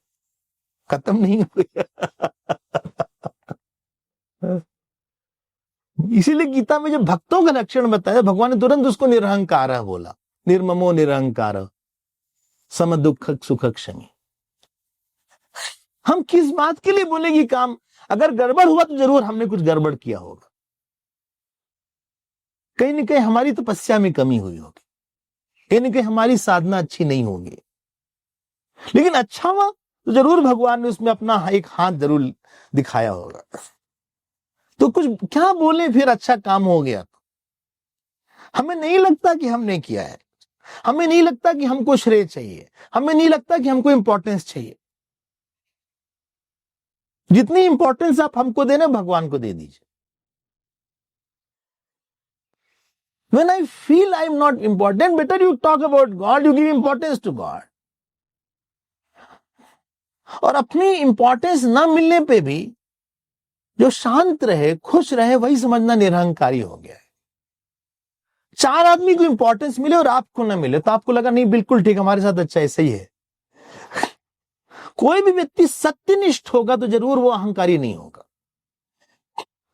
खत्म नहीं हो गई। इसीलिए गीता में जब भक्तों का लक्षण बताया, भगवान ने तुरंत उसको निरहंकार बोला। निर्ममो निरहंकार सम दुख सुख क्षमी। हम किस बात के लिए बोलेंगे काम? अगर गड़बड़ हुआ तो जरूर हमने कुछ गड़बड़ किया होगा, कहीं ना कहीं हमारी तपस्या में कमी हुई होगी, कहीं ना कहीं हमारी साधना अच्छी नहीं होगी। लेकिन अच्छा हुआ तो जरूर भगवान ने उसमें अपना एक हाथ जरूर दिखाया होगा। तो कुछ क्या बोले, फिर अच्छा काम हो गया तो हमें नहीं लगता कि हमने किया है, हमें नहीं लगता कि हमको श्रेय चाहिए, हमें नहीं लगता कि हमको इंपॉर्टेंस चाहिए। जितनी इंपॉर्टेंस आप हमको देना, भगवान को दे दीजिए। When I feel I am not important, better you talk about God, you give importance to God. और अपनी इंपॉर्टेंस ना मिलने पे भी जो शांत रहे, खुश रहे, वही समझना निरहंकारी हो गया है। 4 आदमी को इंपॉर्टेंस मिले और आपको ना मिले तो आपको लगा नहीं बिल्कुल ठीक, हमारे साथ अच्छा ऐसा ही है। कोई भी व्यक्ति सत्यनिष्ठ होगा तो जरूर वो अहंकारी नहीं होगा।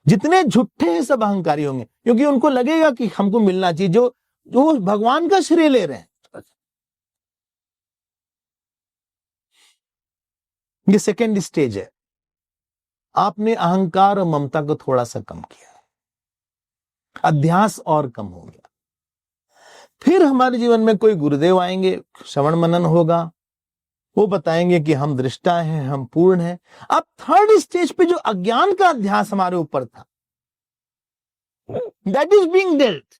जितने झूठे हैं सब अहंकारी होंगे, क्योंकि उनको लगेगा कि हमको मिलना चाहिए, जो भगवान का श्रेय ले रहे हैं। ये सेकेंड स्टेज है। आपने अहंकार और ममता को थोड़ा सा कम किया, अध्यास और कम हो गया। फिर हमारे जीवन में कोई गुरुदेव आएंगे, श्रवण मनन होगा, वो बताएंगे कि हम दृष्टा हैं, हम पूर्ण हैं। अब थर्ड स्टेज पे जो अज्ञान का अध्यास हमारे ऊपर था, दैट इज बीइंग डेल्ट।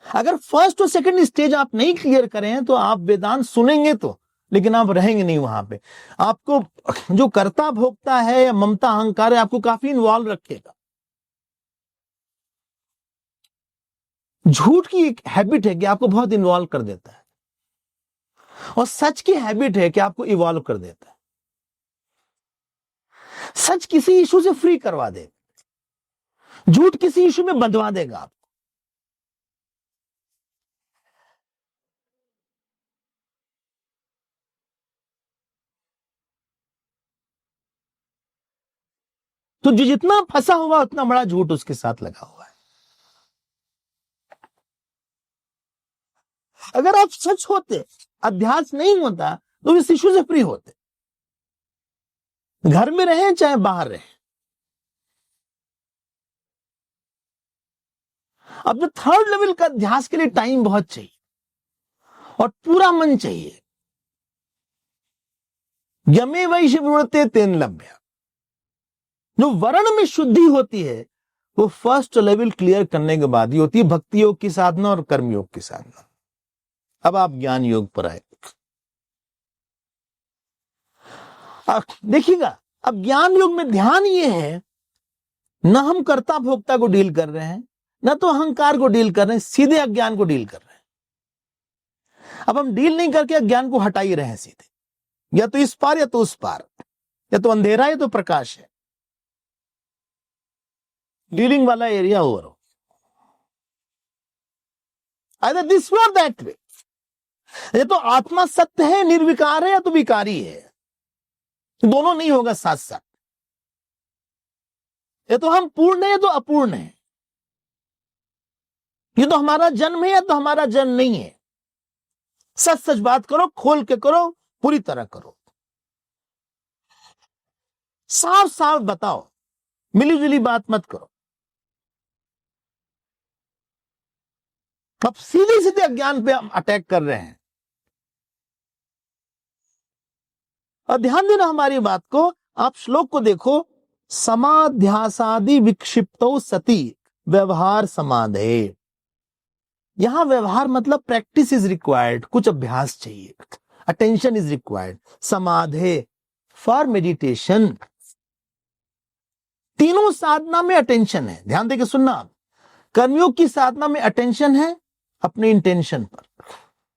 अगर फर्स्ट और सेकंड स्टेज आप नहीं क्लियर करें तो आप वेदांत सुनेंगे तो, लेकिन आप रहेंगे नहीं वहां पे। आपको जो कर्ता भोक्ता है या ममता अहंकार है, आपको काफी इन्वॉल्व रखेगा। झूठ की एक हैबिट है कि आपको बहुत इन्वॉल्व कर देता है, और सच की हैबिट है कि आपको इवॉल्व कर देता है। सच किसी इशू से फ्री करवा देगा, झूठ किसी इशू में बंधवा देगा आपको। तो जो जितना फंसा हुआ उतना बड़ा झूठ उसके साथ लगा हुआ है। अगर आप सच होते, अध्यास नहीं होता, तो इस इशू से फ्री होते। घर में रहे चाहे बाहर रहे। अब जो थर्ड लेवल का अध्यास के लिए टाइम बहुत चाहिए और पूरा मन चाहिए। यमे वैश्य वृणते तेन लभ्य। जो वर्ण में शुद्धि होती है वो फर्स्ट लेवल क्लियर करने के बाद ही होती है भक्ति योग की साधना और कर्म योग की साधना। अब आप ज्ञान योग पर आए। देखिएगा, अब ज्ञान योग में ध्यान ये है, न हम कर्ता भोक्ता को डील कर रहे हैं, न तो अहंकार को डील कर रहे हैं, सीधे अज्ञान को डील कर रहे हैं। अब हम डील नहीं करके अज्ञान को हटा ही रहे हैं सीधे, या तो इस पार या तो उस पार, या तो अंधेरा है तो प्रकाश है। डीलिंग वाला एरिया ओवर हो, आइदर दिस वे और दैट वे। या तो आत्मा सत्य है, निर्विकार है, या तो विकारी है, दोनों नहीं होगा साथ साथ। या तो हम पूर्ण है या तो अपूर्ण है, ये तो हमारा जन्म है या तो हमारा जन्म नहीं है। सच सच बात करो, खोल के करो, पूरी तरह करो, साफ साफ बताओ, मिली जुली बात मत करो। अब सीधे सीधे अज्ञान पे अटैक कर रहे हैं। और ध्यान देना हमारी बात को, आप श्लोक को देखो, समाध्यासादि विक्षिप्तो सति व्यवहार समाधे। यहां व्यवहार मतलब प्रैक्टिस इज रिक्वायर्ड, कुछ अभ्यास चाहिए, attention is required. Samadhi for meditation, तीनों साधना में अटेंशन है। ध्यान देके सुनना, आप कर्मयोग की साधना में अटेंशन है अपने इंटेंशन पर।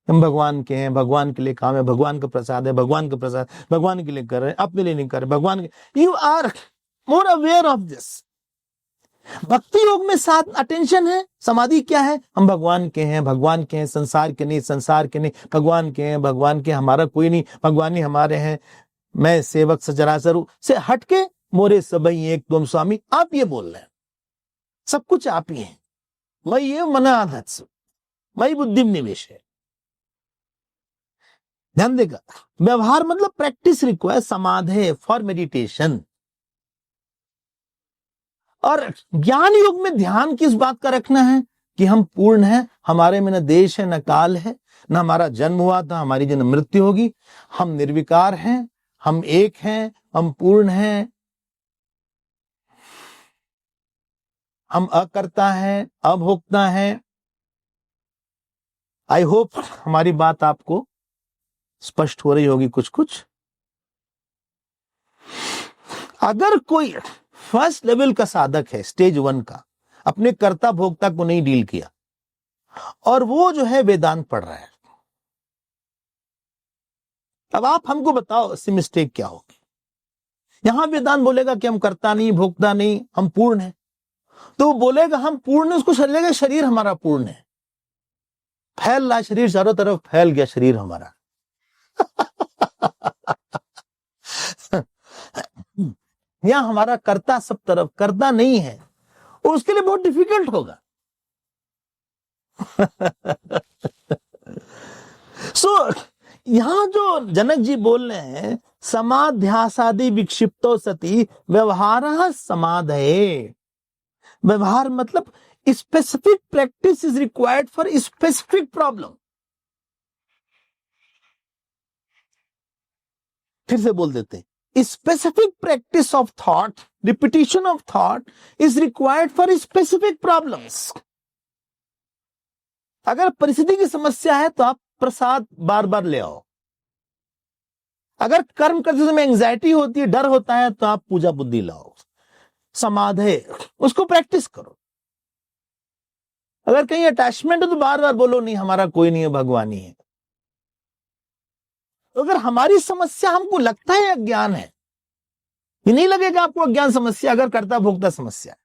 हम भगवान के हैं, भगवान के लिए काम है, भगवान का प्रसाद है, भगवान का प्रसाद भगवान के लिए कर रहे हैं, अपने लिए नहीं कर रहे, भगवान के। You are more aware of this. भक्ति योग में साथ अटेंशन है। समाधि क्या है? हम भगवान के हैं, भगवान के हैं, संसार के नहीं, संसार के नहीं, भगवान के हैं, भगवान के, हमारा कोई नहीं, भगवान ही हमारे हैं, मैं सेवक सचराचर से हटके मोरे सबई एक तुम स्वामी। आप ये बोल रहे हैं, सब कुछ आप ही हैं। मैं ये मना आदत, मई बुद्धि निवेश है। ध्यान देगा, व्यवहार मतलब प्रैक्टिस रिक्वायर समाधि फॉर मेडिटेशन। और ज्ञान योग में ध्यान किस बात का रखना है कि हम पूर्ण हैं, हमारे में न देश है न काल है, न हमारा जन्म हुआ था, हमारी जन्म मृत्यु होगी। हम निर्विकार हैं, हम एक हैं, हम पूर्ण हैं, हम अकर्ता हैं, अभोक्ता हैं। आई होप हमारी बात आपको स्पष्ट हो रही होगी कुछ कुछ। अगर कोई फर्स्ट लेवल का साधक है, स्टेज 1 का, अपने कर्ता भोक्ता को नहीं डील किया, और वो जो है वेदांत पढ़ रहा है, अब आप हमको बताओ इससे मिस्टेक क्या होगी। यहां वेदांत बोलेगा कि हम कर्ता नहीं, भोक्ता नहीं, हम पूर्ण हैं, तो वो बोलेगा हम पूर्ण है, उसको चलेगा शरीर हमारा पूर्ण है, फैल रहा शरीर, चारों तरफ फैल गया शरीर हमारा। यहां हमारा कर्ता सब तरफ, कर्ता नहीं है, उसके लिए बहुत डिफिकल्ट होगा। यहां जो जनक जी बोल रहे हैं, समाध्यासादि विक्षिप्तो सति व्यवहार समाधये। व्यवहार मतलब specific practice is required for specific problem. फिर से बोल देते हैं, specific practice of thought, repetition of thought is required for specific problems. अगर परिस्थिति की समस्या है तो आप प्रसाद बार बार ले आओ। अगर कर्म करते समय एंजाइटी होती है, डर होता है, तो आप पूजा बुद्धि लाओ, समाधि, उसको प्रैक्टिस करो। अगर कहीं अटैचमेंट है तो बार बार बोलो नहीं हमारा कोई नहीं है, भगवान ही है। अगर हमारी समस्या हमको लगता है अज्ञान है, ये नहीं लगेगा आपको अज्ञान समस्या अगर कर्ता भोक्ता समस्या है।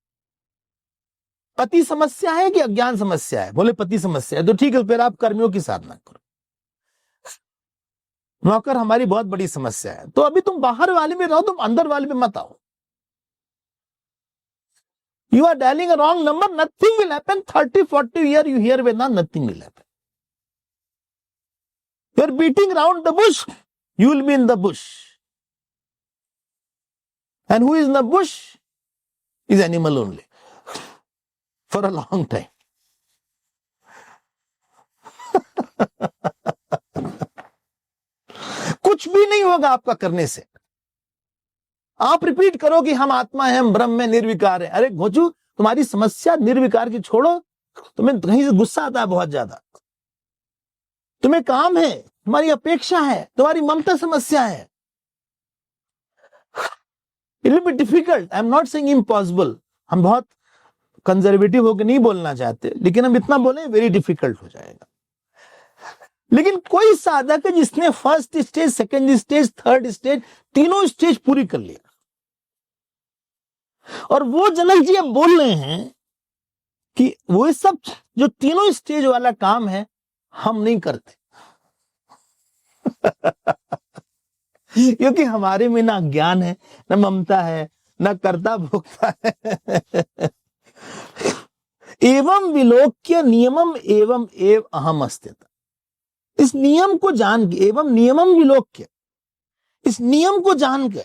पति समस्या है कि अज्ञान समस्या है? बोले पति समस्या है, तो ठीक है, फिर आप कर्मियों की साधना करो। नौकर हमारी बहुत बड़ी समस्या है, तो अभी तुम बाहर वाले में रहो, तुम अंदर वाले में मत आओ। You are dialing a wrong number, nothing will happen. 30-40 year you hear Vedanta, nothing will happen. You are beating around the bush, you will be in the bush. And who is in the bush is animal only for a long time. कुछ भी नहीं होगा आपका करने से। आप रिपीट करो कि हम आत्मा हैं, हम ब्रह्म में निर्विकार है। अरे घोचू, तुम्हारी समस्या निर्विकार की छोड़ो, तुम्हें कहीं से गुस्सा आता है बहुत ज्यादा, तुम्हें काम है, तुम्हारी अपेक्षा है, तुम्हारी ममता समस्या है, it will be difficult, I am not saying impossible, हम बहुत कंजर्वेटिव होकर नहीं बोलना चाहते, लेकिन हम इतना बोले वेरी डिफिकल्ट हो जाएगा। लेकिन कोई साधक है जिसने first stage, second stage, third stage, तीनों स्टेज पूरी कर लिया, और वो जनक जी अब बोल रहे हैं कि वो सब जो तीनों स्टेज वाला काम है हम नहीं करते क्योंकि हमारे में ना ज्ञान है, ना ममता है, ना कर्ता भोक्ता है। एवं विलोक्य नियमम एवं एव अहम अस्तित्व, इस नियम को जान के, एवं नियमम विलोक्य, इस नियम को जान के,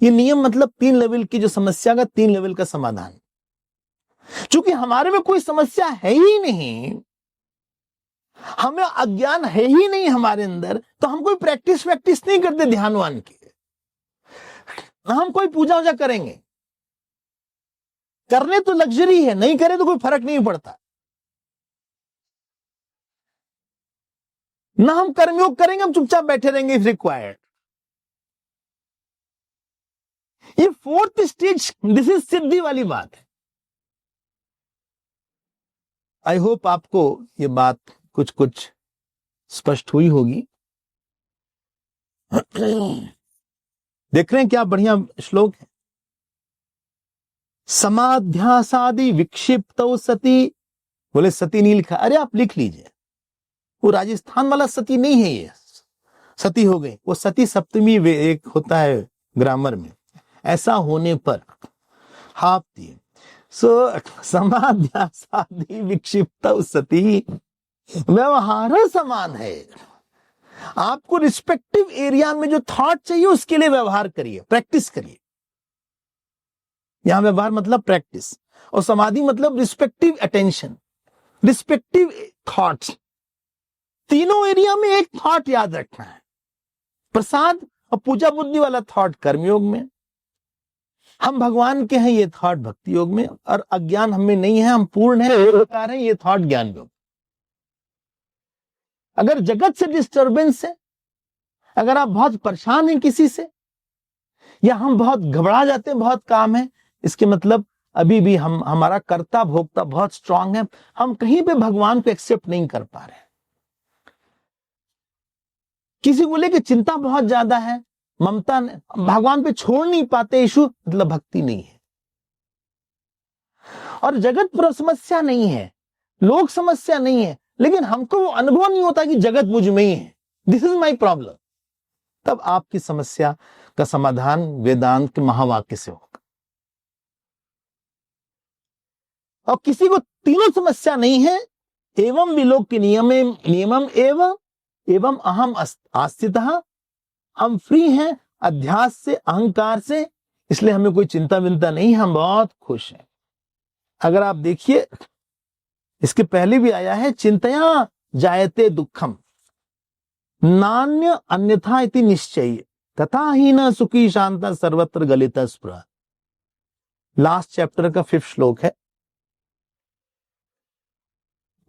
ये नियम मतलब 3 लेवल की जो समस्या का 3 लेवल का समाधान। चूंकि हमारे में कोई समस्या है ही नहीं, हमें अज्ञान है ही नहीं हमारे अंदर, तो हम कोई प्रैक्टिस नहीं करते ध्यानवान की, ना हम कोई पूजा वूजा करेंगे। करने तो लग्जरी है, नहीं करे तो कोई फर्क नहीं पड़ता। ना हम कर्मयोग करेंगे, हम चुपचाप बैठे रहेंगे इफ रिक्वायर्ड। ये 4th स्टेज, दिस इज सिद्धि वाली बात है। आई होप आपको ये बात कुछ कुछ स्पष्ट हुई होगी। देख रहे हैं क्या बढ़िया श्लोक है। समाध्यासादि विक्षिप्त सती, बोले सती नहीं लिखा, अरे आप लिख लीजिए, वो राजस्थान वाला सती नहीं है, ये सती हो गई, वो सती सप्तमी एक होता है ग्रामर में, ऐसा होने पर हाफ दिए। सो समाध्यासादि विक्षिप्त सती व्यवहार समान है। आपको रिस्पेक्टिव एरिया में जो थॉट चाहिए उसके लिए व्यवहार करिए, प्रैक्टिस करिए। यहां व्यवहार मतलब प्रैक्टिस, और समाधि मतलब रिस्पेक्टिव अटेंशन, रिस्पेक्टिव थॉट्स। तीनों एरिया में एक थॉट याद रखना है, प्रसाद और पूजा बुद्धि वाला थॉट कर्मयोग में, हम भगवान के हैं ये थॉट भक्ति योग में, और अज्ञान हमें नहीं है, हम पूर्ण है, निराकार है, ये थॉट ज्ञान योग। अगर जगत से डिस्टर्बेंस है, अगर आप बहुत परेशान हैं किसी से, या हम बहुत घबरा जाते हैं, बहुत काम है, इसके मतलब अभी भी हमारा कर्ता भोक्ता बहुत स्ट्रांग है, हम कहीं पे भगवान को एक्सेप्ट नहीं कर पा रहे। किसी को लेकर चिंता बहुत ज्यादा है, ममता भगवान पे छोड़ नहीं पाते, इशू मतलब भक्ति नहीं है। और जगत पर समस्या नहीं है, लोग समस्या नहीं है, लेकिन हमको वो अनुभव नहीं होता कि जगत मुझ में ही है, दिस इज माई प्रॉब्लम। तब आपकी समस्या का समाधान वेदांत के महावाक्य से होगा। और किसी को तीनों समस्या नहीं है, एवं विलोक्य नियमम एवं अहम आस्थितः, हम फ्री हैं अध्यास से, अहंकार से, इसलिए हमें कोई चिंता विंता नहीं, हम बहुत खुश हैं। अगर आप देखिए, इसके पहले भी आया है, चिंतया जायते दुखम नान्य अन्यथा इति निश्चय तथा ही न सुखी शांता सर्वत्र गलित स्पृहा। लास्ट चैप्टर का 5th श्लोक है।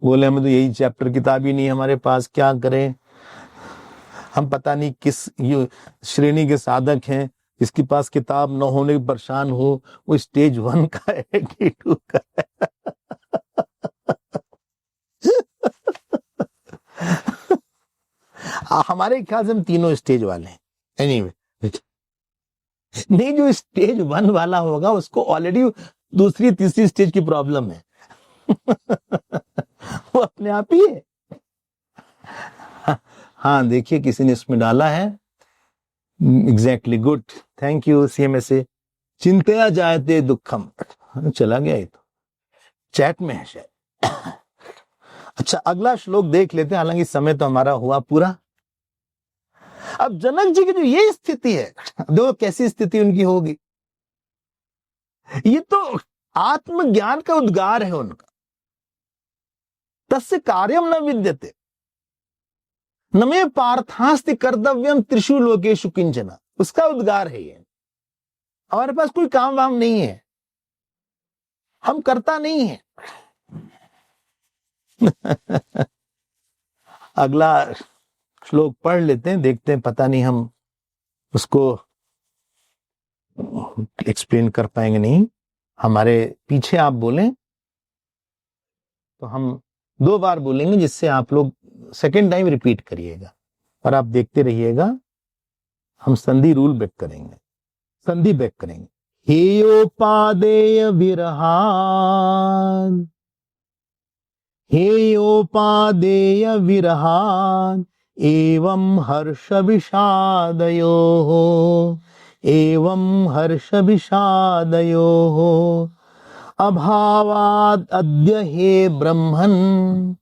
बोले हमें तो यही चैप्टर किताब ही नहीं हमारे पास, क्या करें हम, पता नहीं किस श्रेणी के साधक हैं, जिसके पास किताब न होने पर परेशान हो, वो स्टेज 1 का है कि 2 का है। हमारे ख्याल से हम तीनों स्टेज वाले हैं। एनीवे, नहीं, जो स्टेज 1 वाला होगा उसको ऑलरेडी दूसरी तीसरी स्टेज की प्रॉब्लम है। वो अपने आप ही है। हाँ, देखिए किसी ने इसमें डाला है, exactly, good, thank you CMSA। चिंतया जायते दुखम, चला गया, ये तो चैट में है शायद। अच्छा, अगला श्लोक देख लेते हैं, हालांकि समय तो हमारा हुआ पूरा। अब जनक जी की जो ये स्थिति है, देखो कैसी स्थिति उनकी होगी। ये तो आत्मज्ञान का उद्गार है उनका। तस्य कार्यम न विद्यते न मे पार्थास्ति कर्तव्यम त्रिषु लोकेषु किंचन, उसका उद्गार है ये। हमारे पास कोई काम वाम नहीं है, हम करता नहीं है। अगला श्लोक पढ़ लेते हैं, देखते हैं पता नहीं हम उसको एक्सप्लेन कर पाएंगे नहीं। हमारे पीछे आप बोलें तो हम 2 बार बोलेंगे, जिससे आप लोग सेकेंड टाइम रिपीट करिएगा और आप देखते रहिएगा। हम संधि रूल बैक करेंगे, संधि बैक करेंगे। हेयोपादेय विरहान, हेयोपादेय विरहान, एवं हर्ष विषादयोः, एवं हर्ष विषादयोः, अभावाद अद्य हे ब्रह्मन्,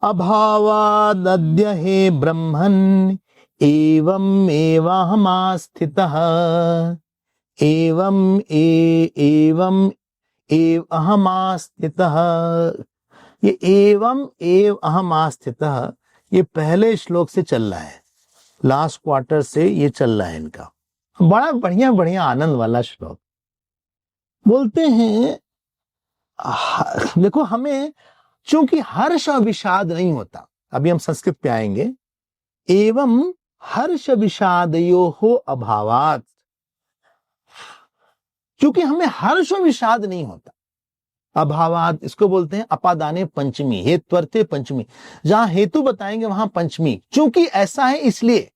अभावाद अद्य हे ब्रह्मन्, एवं एवाहमास्थितः, एवं एवं एव अहमास्थितः। ये एवं एव अहमास्थितः ये पहले श्लोक से चल रहा है, लास्ट क्वार्टर से ये चल रहा है इनका। बड़ा बढ़िया बढ़िया आनंद वाला श्लोक। बोलते हैं देखो, हमें चूंकि हर्ष और विषाद नहीं होता, अभी हम संस्कृत पे आएंगे। एवं हर्ष विषादयोः अभावात्, क्योंकि हमें हर्ष और विषाद नहीं होता। अभावात इसको बोलते हैं अपादाने पंचमी, हेत्वर्थे पंचमी। जहां हेतु बताएंगे वहां पंचमी, क्योंकि ऐसा है इसलिए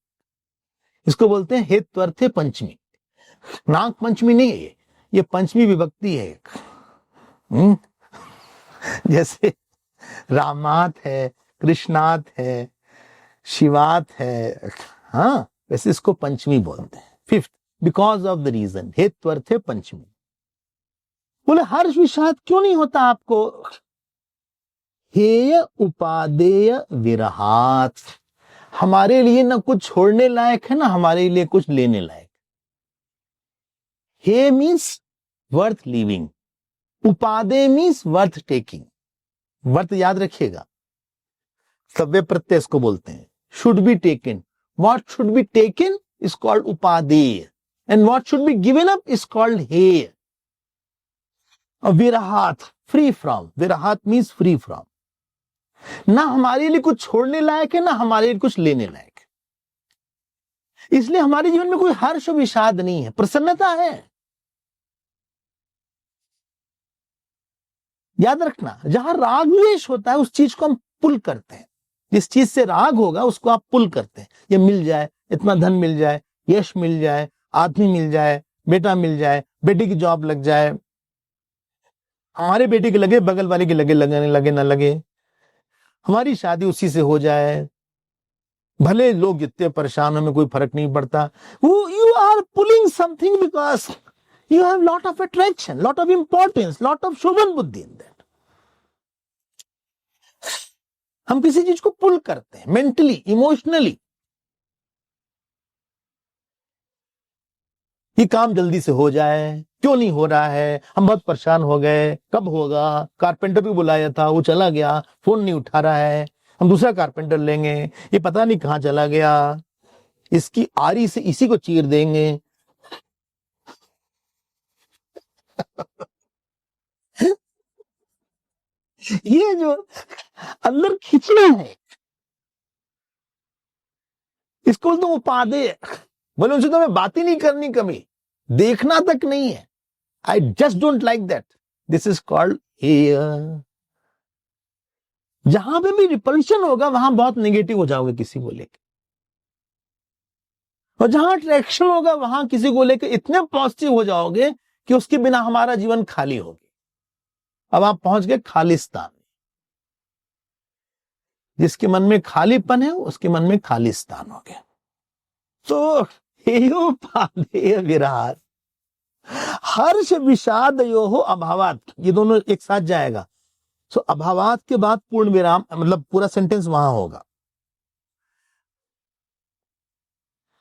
इसको बोलते हैं हेत्वर्थे पंचमी। नाग पंचमी नहीं है ये पंचमी विभक्ति है। जैसे रामात है, कृष्णात है, शिवात है, हाँ, वैसे इसको पंचमी बोलते हैं। Fifth, because of the reason हेत्वर्थे पंचमी। बोले हर्ष विषाद क्यों नहीं होता आपको? हेय उपादेय विरहात, हमारे लिए ना कुछ छोड़ने लायक है ना हमारे लिए कुछ लेने लायक। हे मीन्स वर्थ लिविंग, उपादेय मीन्स वर्थ टेकिंग। वर्थ याद रखिएगा, सव्य प्रत्यय इसको बोलते हैं। Should be taken, what should be taken is called उपादेय, and what should be given up is called हेय। विरहात, फ्री फ्रॉम, विरहात मीन्स फ्री फ्रॉम। ना हमारे लिए कुछ छोड़ने लायक है ना हमारे लिए कुछ लेने लायक है। इसलिए हमारे जीवन में कोई हर्ष विषाद नहीं है, प्रसन्नता है। याद रखना, जहां राग द्वेष होता है उस चीज को हम पुल करते हैं। जिस चीज से राग होगा उसको आप पुल करते हैं। ये मिल जाए, इतना धन मिल जाए, यश मिल जाए, आदमी मिल जाए, बेटा मिल जाए, बेटी की जॉब लग जाए, हमारे बेटे के लगे, बगल वाले के लगे, लगने लगे ना लगे, हमारी शादी उसी से हो जाए, भले लोग जितने परेशान हो, हमें कोई फर्क नहीं पड़ता। वो you are pulling something because you have lot of attraction, lot of importance, lot of शोभन बुद्धि इन दैट। हम किसी चीज को पुल करते हैं मेंटली, इमोशनली। ये काम जल्दी से हो जाए, क्यों नहीं हो रहा है, हम बहुत परेशान हो गए, कब होगा। कारपेंटर भी बुलाया था, वो चला गया, फोन नहीं उठा रहा है, हम दूसरा कारपेंटर लेंगे, ये पता नहीं कहां चला गया, इसकी आरी से इसी को चीर देंगे। ये जो अंदर खींचना है इसको तो उपादेय। बोले उनसे तो मैं बात ही नहीं करनी, कभी देखना तक नहीं है। I just don't like that, this is called hair. जहां पे भी रिपल्शन होगा वहां बहुत नेगेटिव हो जाओगे किसी को लेकर, और जहां अट्रैक्शन होगा वहां किसी को लेकर इतने पॉजिटिव हो जाओगे कि उसके बिना हमारा जीवन खाली हो गया। अब आप पहुंच गए खालिस्तान। जिसके मन में खालीपन है उसके मन में खालिस्तान हो गया। तो हेयोपादेय विरहात, हर्ष विषाद योः अभावात, ये दोनों एक साथ जाएगा। सो अभावात के बाद पूर्ण विराम, मतलब पूरा सेंटेंस वहां होगा।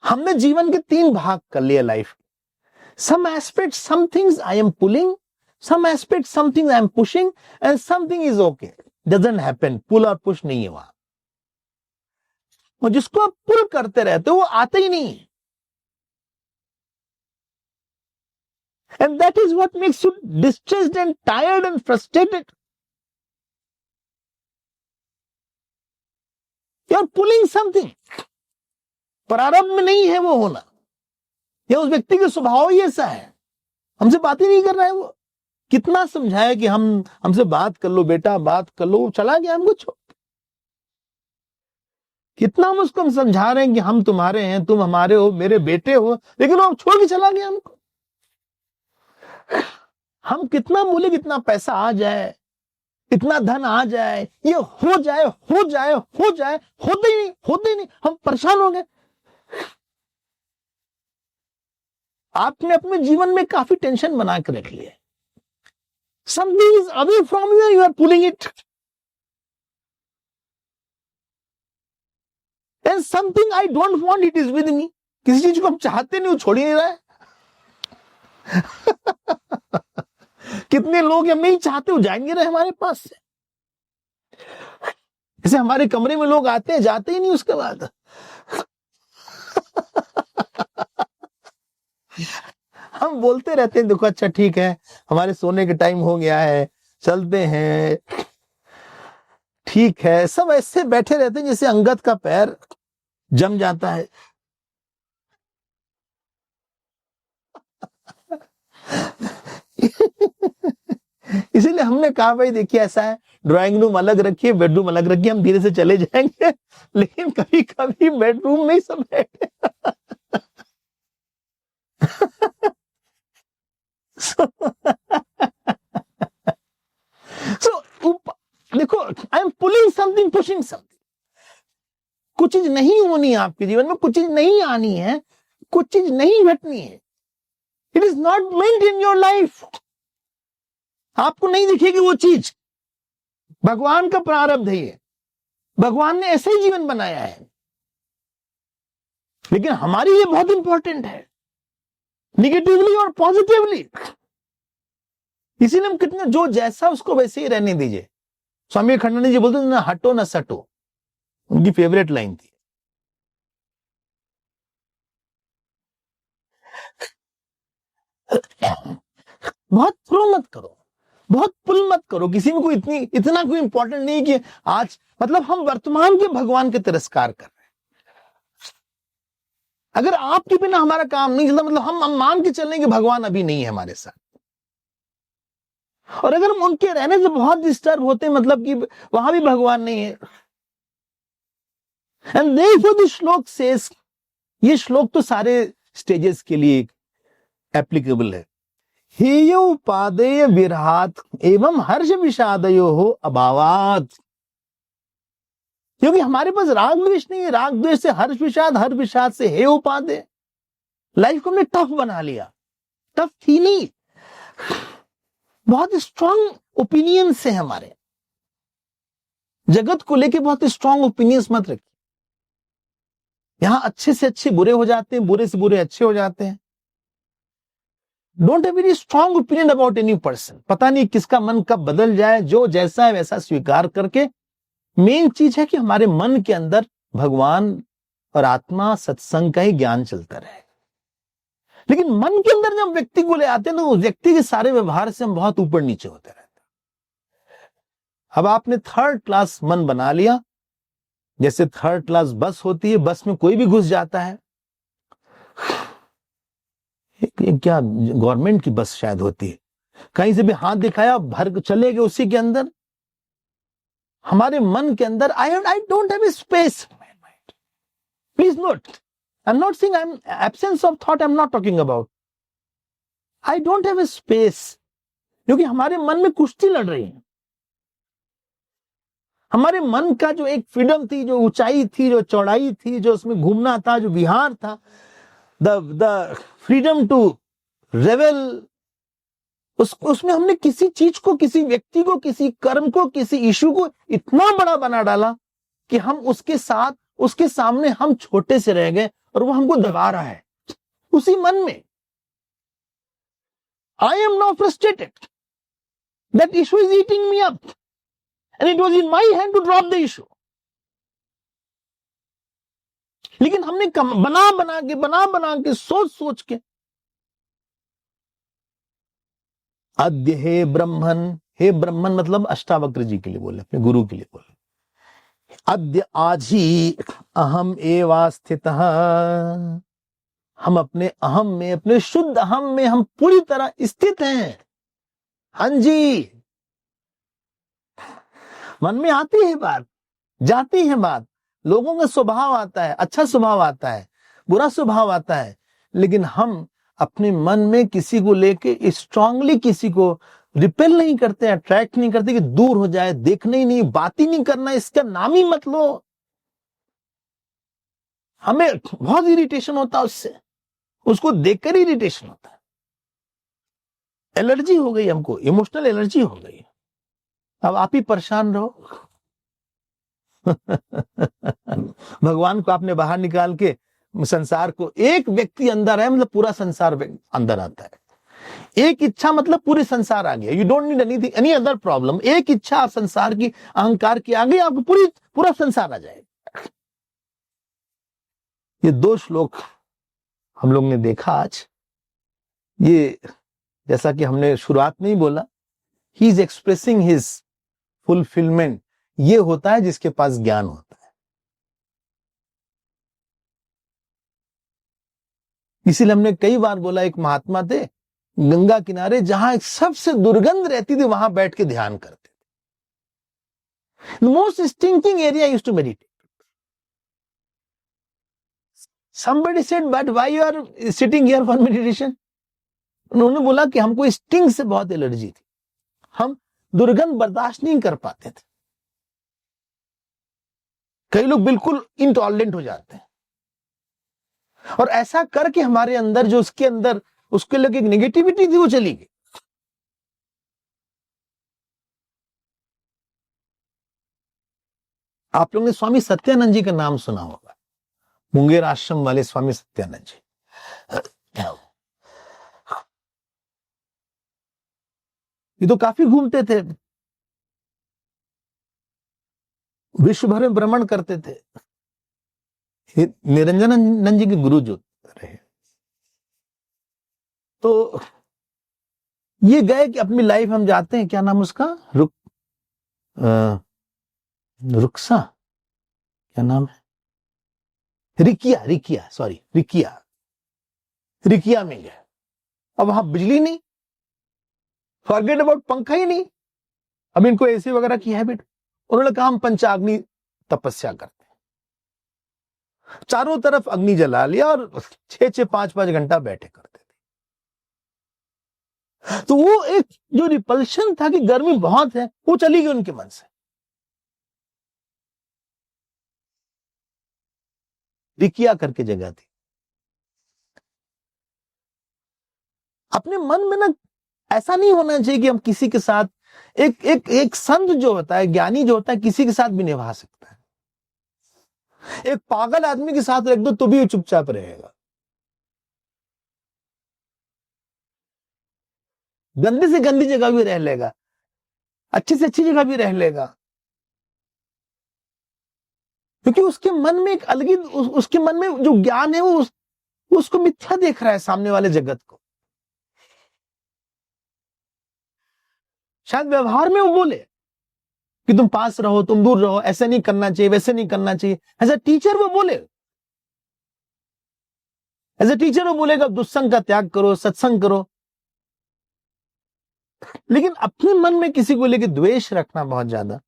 हमने जीवन के 3 भाग कर लिए life. Some aspect, some things I am pulling, some aspect, some things I am pushing, and something is okay, doesn't happen. Pull और पुश नहीं है वहां। और जिसको आप पुल करते रहते हो वो आता ही नहीं। And that is what makes you distressed and tired and frustrated. You are pulling something. प्रारब्ध में नहीं है वो होना, या उस व्यक्ति का स्वभाव ही ऐसा है, हमसे बात ही नहीं कर रहा है वो। कितना समझाया कि हमसे बात कर लो बेटा, बात कर लो, चला गया हमको छोड़। कितना हम उसको समझा रहे हैं कि हम तुम्हारे हैं, तुम हमारे हो, मेरे बेटे हो, लेकिन वो छोड़ के चला गया हमको। हम कितना बोले कितना पैसा आ जाए, इतना धन आ जाए, ये हो जाए हो जाए हो जाए, होते ही नहीं, हम परेशान हो गए। आपने अपने जीवन में काफी टेंशन बना के रख लिया। Something is away from you, you are pulling it. And something I don't want, it is with me. किसी चीज को हम चाहते नहीं, वो छोड़ ही नहीं रहा है। कितने लोग हम नहीं चाहते, वो जाएंगे रहे हमारे पास से। जैसे हमारे कमरे में लोग आते हैं, जाते ही नहीं उसके बाद। हम बोलते रहते हैं देखो अच्छा ठीक है, हमारे सोने के टाइम हो गया है, चलते हैं, ठीक है। सब ऐसे बैठे रहते हैं जैसे अंगद का पैर जम जाता है। इसीलिए हमने कहा भाई देखिए ऐसा है, ड्राइंग रूम अलग रखिए, बेडरूम अलग रखिए, हम धीरे से चले जाएंगे, लेकिन कभी कभी बेडरूम में ही सब बैठे। देखो, आई am pulling something, pushing something. कुछ चीज नहीं होनी है आपके जीवन में, कुछ चीज नहीं आनी है, कुछ चीज नहीं घटनी है। It is not meant in your life. आपको नहीं दिखेगी वो चीज, भगवान का प्रारब्ध है ये, भगवान ने ऐसे ही जीवन बनाया है। लेकिन हमारी ये बहुत इंपॉर्टेंट है, निगेटिवली और पॉजिटिवली। इसीलिए हम कितने, जो जैसा उसको वैसे ही रहने दीजिए। स्वामी खंडानंद जी बोलते थे ना हटो ना सटो, उनकी फेवरेट लाइन थी। बहुत थ्रो मत करो, बहुत पुल मत करो, किसी में कोई इतना कोई इंपॉर्टेंट नहीं कि आज, मतलब हम वर्तमान के भगवान के तिरस्कार कर रहे हैं। अगर आपके बिना हमारा काम नहीं चलता, मतलब हम मान के चलने के भगवान अभी नहीं है हमारे साथ, और अगर हम उनके रहने से बहुत डिस्टर्ब होते हैं, मतलब कि वहां भी भगवान नहीं है। एंड therefore this श्लोक सेज, ये श्लोक तो सारे स्टेजेस के लिए एप्लीकेबल है। हेयो उपादेय विरहात एवं हर्ष विषादयो हो अभावात। क्योंकि हमारे पास राग द्वेष नहीं है, राग द्वेष से हर्ष विषाद, हर्ष विषाद से हे उपादेय। लाइफ को हमने टफ बना लिया, टफ थी नहीं। बहुत स्ट्रांग ओपिनियंस है हमारे, जगत को लेके बहुत स्ट्रांग ओपिनियंस मत रखिए। यहां अच्छे से अच्छे बुरे हो जाते हैं, बुरे से बुरे अच्छे हो जाते हैं। Don't have very strong opinion about any person. पता नहीं किसका मन कब बदल जाए, जो जैसा है वैसा स्वीकार करके। मेन चीज है कि हमारे मन के अंदर भगवान और आत्मा, सत्संग का ही ज्ञान चलता रहे। लेकिन मन के अंदर जब व्यक्ति को ले आते हैं तो उस व्यक्ति के सारे व्यवहार से हम बहुत ऊपर नीचे होते रहते हैं। अब आपने थर्ड क्लास मन बना लिया, जैसे थर्ड क्लास बस होती है, बस में कोई भी घुस जाता है। क्या गवर्नमेंट की बस शायद होती है, कहीं से भी हाथ दिखाया भर चले गए उसी के अंदर। हमारे मन के अंदर I don't have a space. Please note, I am not saying I am absence of thought, I am not talking about, I don't have a space. क्योंकि हमारे मन में कुश्ती लड़ रही है। हमारे मन का जो एक फ्रीडम थी, जो ऊंचाई थी, जो चौड़ाई थी, जो उसमें घूमना था, जो विहार था, द फ्रीडम टू रेवल, उसमें हमने किसी चीज को, किसी व्यक्ति को, किसी कर्म को, किसी इशू को इतना बड़ा बना डाला कि हम उसके साथ, उसके सामने हम छोटे से रह गए और वो हमको दबा रहा है उसी मन में। I am now frustrated, that issue is eating me up and it was in my hand to drop the issue. लेकिन हमने बना बना के सोच के अद्य हे ब्रह्मन, हे ब्रह्मन मतलब अष्टावक्र जी के लिए बोले, अपने गुरु के लिए बोले। अद्य आज ही अहम एवा स्थितः, हम अपने अहम में, अपने शुद्ध अहम में हम पूरी तरह स्थित हैं। हाँ जी, मन में आती है बात, जाती है बात, लोगों का स्वभाव आता है, अच्छा स्वभाव आता है, बुरा स्वभाव आता है, लेकिन हम अपने मन में किसी को लेके स्ट्रांगली किसी को रिपेल नहीं करते, अट्रैक्ट नहीं करते कि दूर हो जाए, देखना ही नहीं, बात ही नहीं करना, इसका नाम ही मत लो। हमें बहुत इरिटेशन होता है उससे, उसको देखकर ही इरिटेशन होता है, एलर्जी हो गई हमको, इमोशनल एलर्जी हो गई। अब आप ही परेशान रहो। भगवान को आपने बाहर निकाल के संसार को, एक व्यक्ति अंदर है मतलब पूरा संसार अंदर आता है। एक इच्छा मतलब पूरे संसार आ गया। You don't need anything, any other problem. एक इच्छा संसार की, अहंकार की आ गई, आपको पूरा संसार आ जाएगा। ये 2 श्लोक हम लोग ने देखा आज। ये जैसा कि हमने शुरुआत में ही बोला, he is expressing his fulfilment. ये होता है जिसके पास ज्ञान होता है। इसीलिए हमने कई बार बोला, एक महात्मा थे गंगा किनारे, जहां एक सबसे दुर्गंध रहती थी, वहां बैठ के ध्यान करते थे। The most stinking area used to meditate. Somebody said, but why you are sitting here for meditation? उन्होंने बोला कि हमको स्टिंग से बहुत एलर्जी थी, हम दुर्गंध बर्दाश्त नहीं कर पाते थे। कई लोग बिल्कुल इंटॉलरेंट हो जाते हैं, और ऐसा करके हमारे अंदर जो उसके अंदर उसके लिए एक नेगेटिविटी थी वो चली गई। आप लोगों ने स्वामी सत्यानंद जी का नाम सुना होगा, मुंगेर आश्रम वाले स्वामी सत्यानंद जी। ये तो काफी घूमते थे, विश्व भर में भ्रमण करते थे। निरंजनानंद जी के गुरु जो रहे, तो ये गए कि अपनी लाइफ हम जाते हैं, क्या नाम उसका, रुक्सा, क्या नाम है, रिकिया में गए। अब वहां बिजली नहीं, फॉरगेट अबाउट पंखा ही नहीं, अब इनको एसी वगैरह की हैबिट। उन्होंने कहा हम पंचाग्नि तपस्या करते हैं, चारों तरफ अग्नि जला लिया और 6-6, 5-5 घंटा बैठे करते थे। तो वो एक जो रिपल्शन था कि गर्मी बहुत है, वो चली गई उनके मन से। रिकिया करके जगह थी। अपने मन में ना ऐसा नहीं होना चाहिए कि हम किसी के साथ, एक संत जो होता है, ज्ञानी जो होता है, किसी के साथ भी निभा सकता है। एक पागल आदमी के साथ रख दो तो भी वो चुपचाप रहेगा, गंदी से गंदी जगह भी रह लेगा, अच्छी से अच्छी जगह भी रह लेगा, क्योंकि उसके मन में एक अलग ही, उसके मन में जो ज्ञान है वो उसको मिथ्या देख रहा है, सामने वाले जगत को। शायद व्यवहार में वो बोले कि तुम पास रहो, तुम दूर रहो, ऐसे नहीं करना चाहिए, वैसे नहीं करना चाहिए। एज ए टीचर वो बोले, एज ए टीचर वो बोलेगा दुस्संग का त्याग करो, सत्संग करो। लेकिन अपने मन में किसी को लेकर द्वेष रखना बहुत ज्यादा,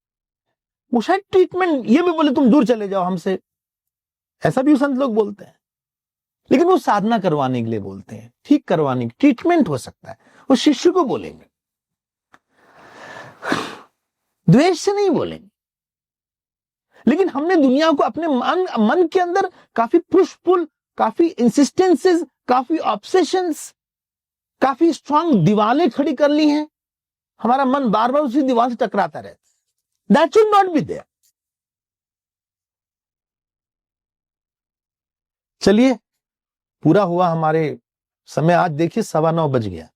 वो शायद ट्रीटमेंट, ये भी बोले तुम दूर चले जाओ हमसे, ऐसा भी संत लोग बोलते हैं। लेकिन वो साधना करवाने के लिए बोलते हैं, ठीक करवाने की, ट्रीटमेंट हो सकता है, वो शिष्य को बोलेंगे, द्वेष से नहीं बोलेंगे। लेकिन हमने दुनिया को अपने मन के अंदर काफी पुश पुल, काफी इंसिस्टेंसेस, काफी ऑब्सेशंस, काफी स्ट्रांग दीवारें खड़ी कर ली हैं। हमारा मन बार बार उसी दीवार से टकराता रहता है। That should not be there. चलिए, पूरा हुआ हमारे समय। आज देखिए 9:15 बज गया।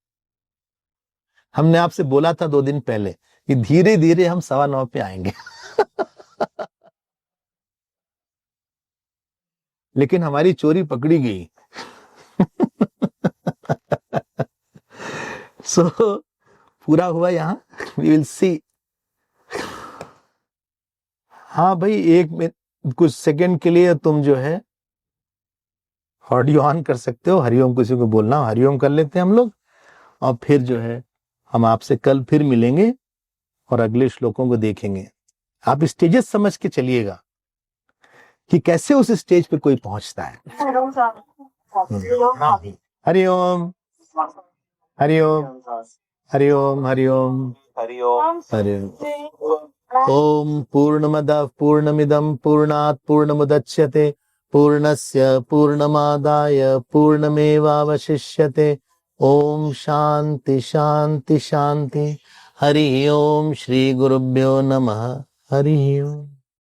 हमने आपसे बोला था 2 दिन पहले कि धीरे धीरे हम 9:15 पे आएंगे। लेकिन हमारी चोरी पकड़ी गई। सो पूरा हुआ यहाँ, वी विल सी। हाँ भाई, कुछ सेकंड के लिए तुम जो है ऑडियो ऑन कर सकते हो, हरिओम किसी को बोलना हो हरिओम कर लेते हैं हम लोग, और फिर जो है हम आपसे कल फिर मिलेंगे और अगले श्लोकों को देखेंगे। आप स्टेजेस समझ के चलिएगा कि कैसे उस स्टेज पे कोई पहुंचता है। हरिओम हरिओम हरिओम हरिओम हरिओम हरिओम। ओम पूर्णमदः पूर्णमिदं पूर्णात् पूर्णमुदच्यते पूर्णस्य पूर्णमादाय पूर्णमेवावशिष्यते। ओम शांति शांति शांति। हरि ओम। श्री गुरुभ्यो नमः। हरि ओम।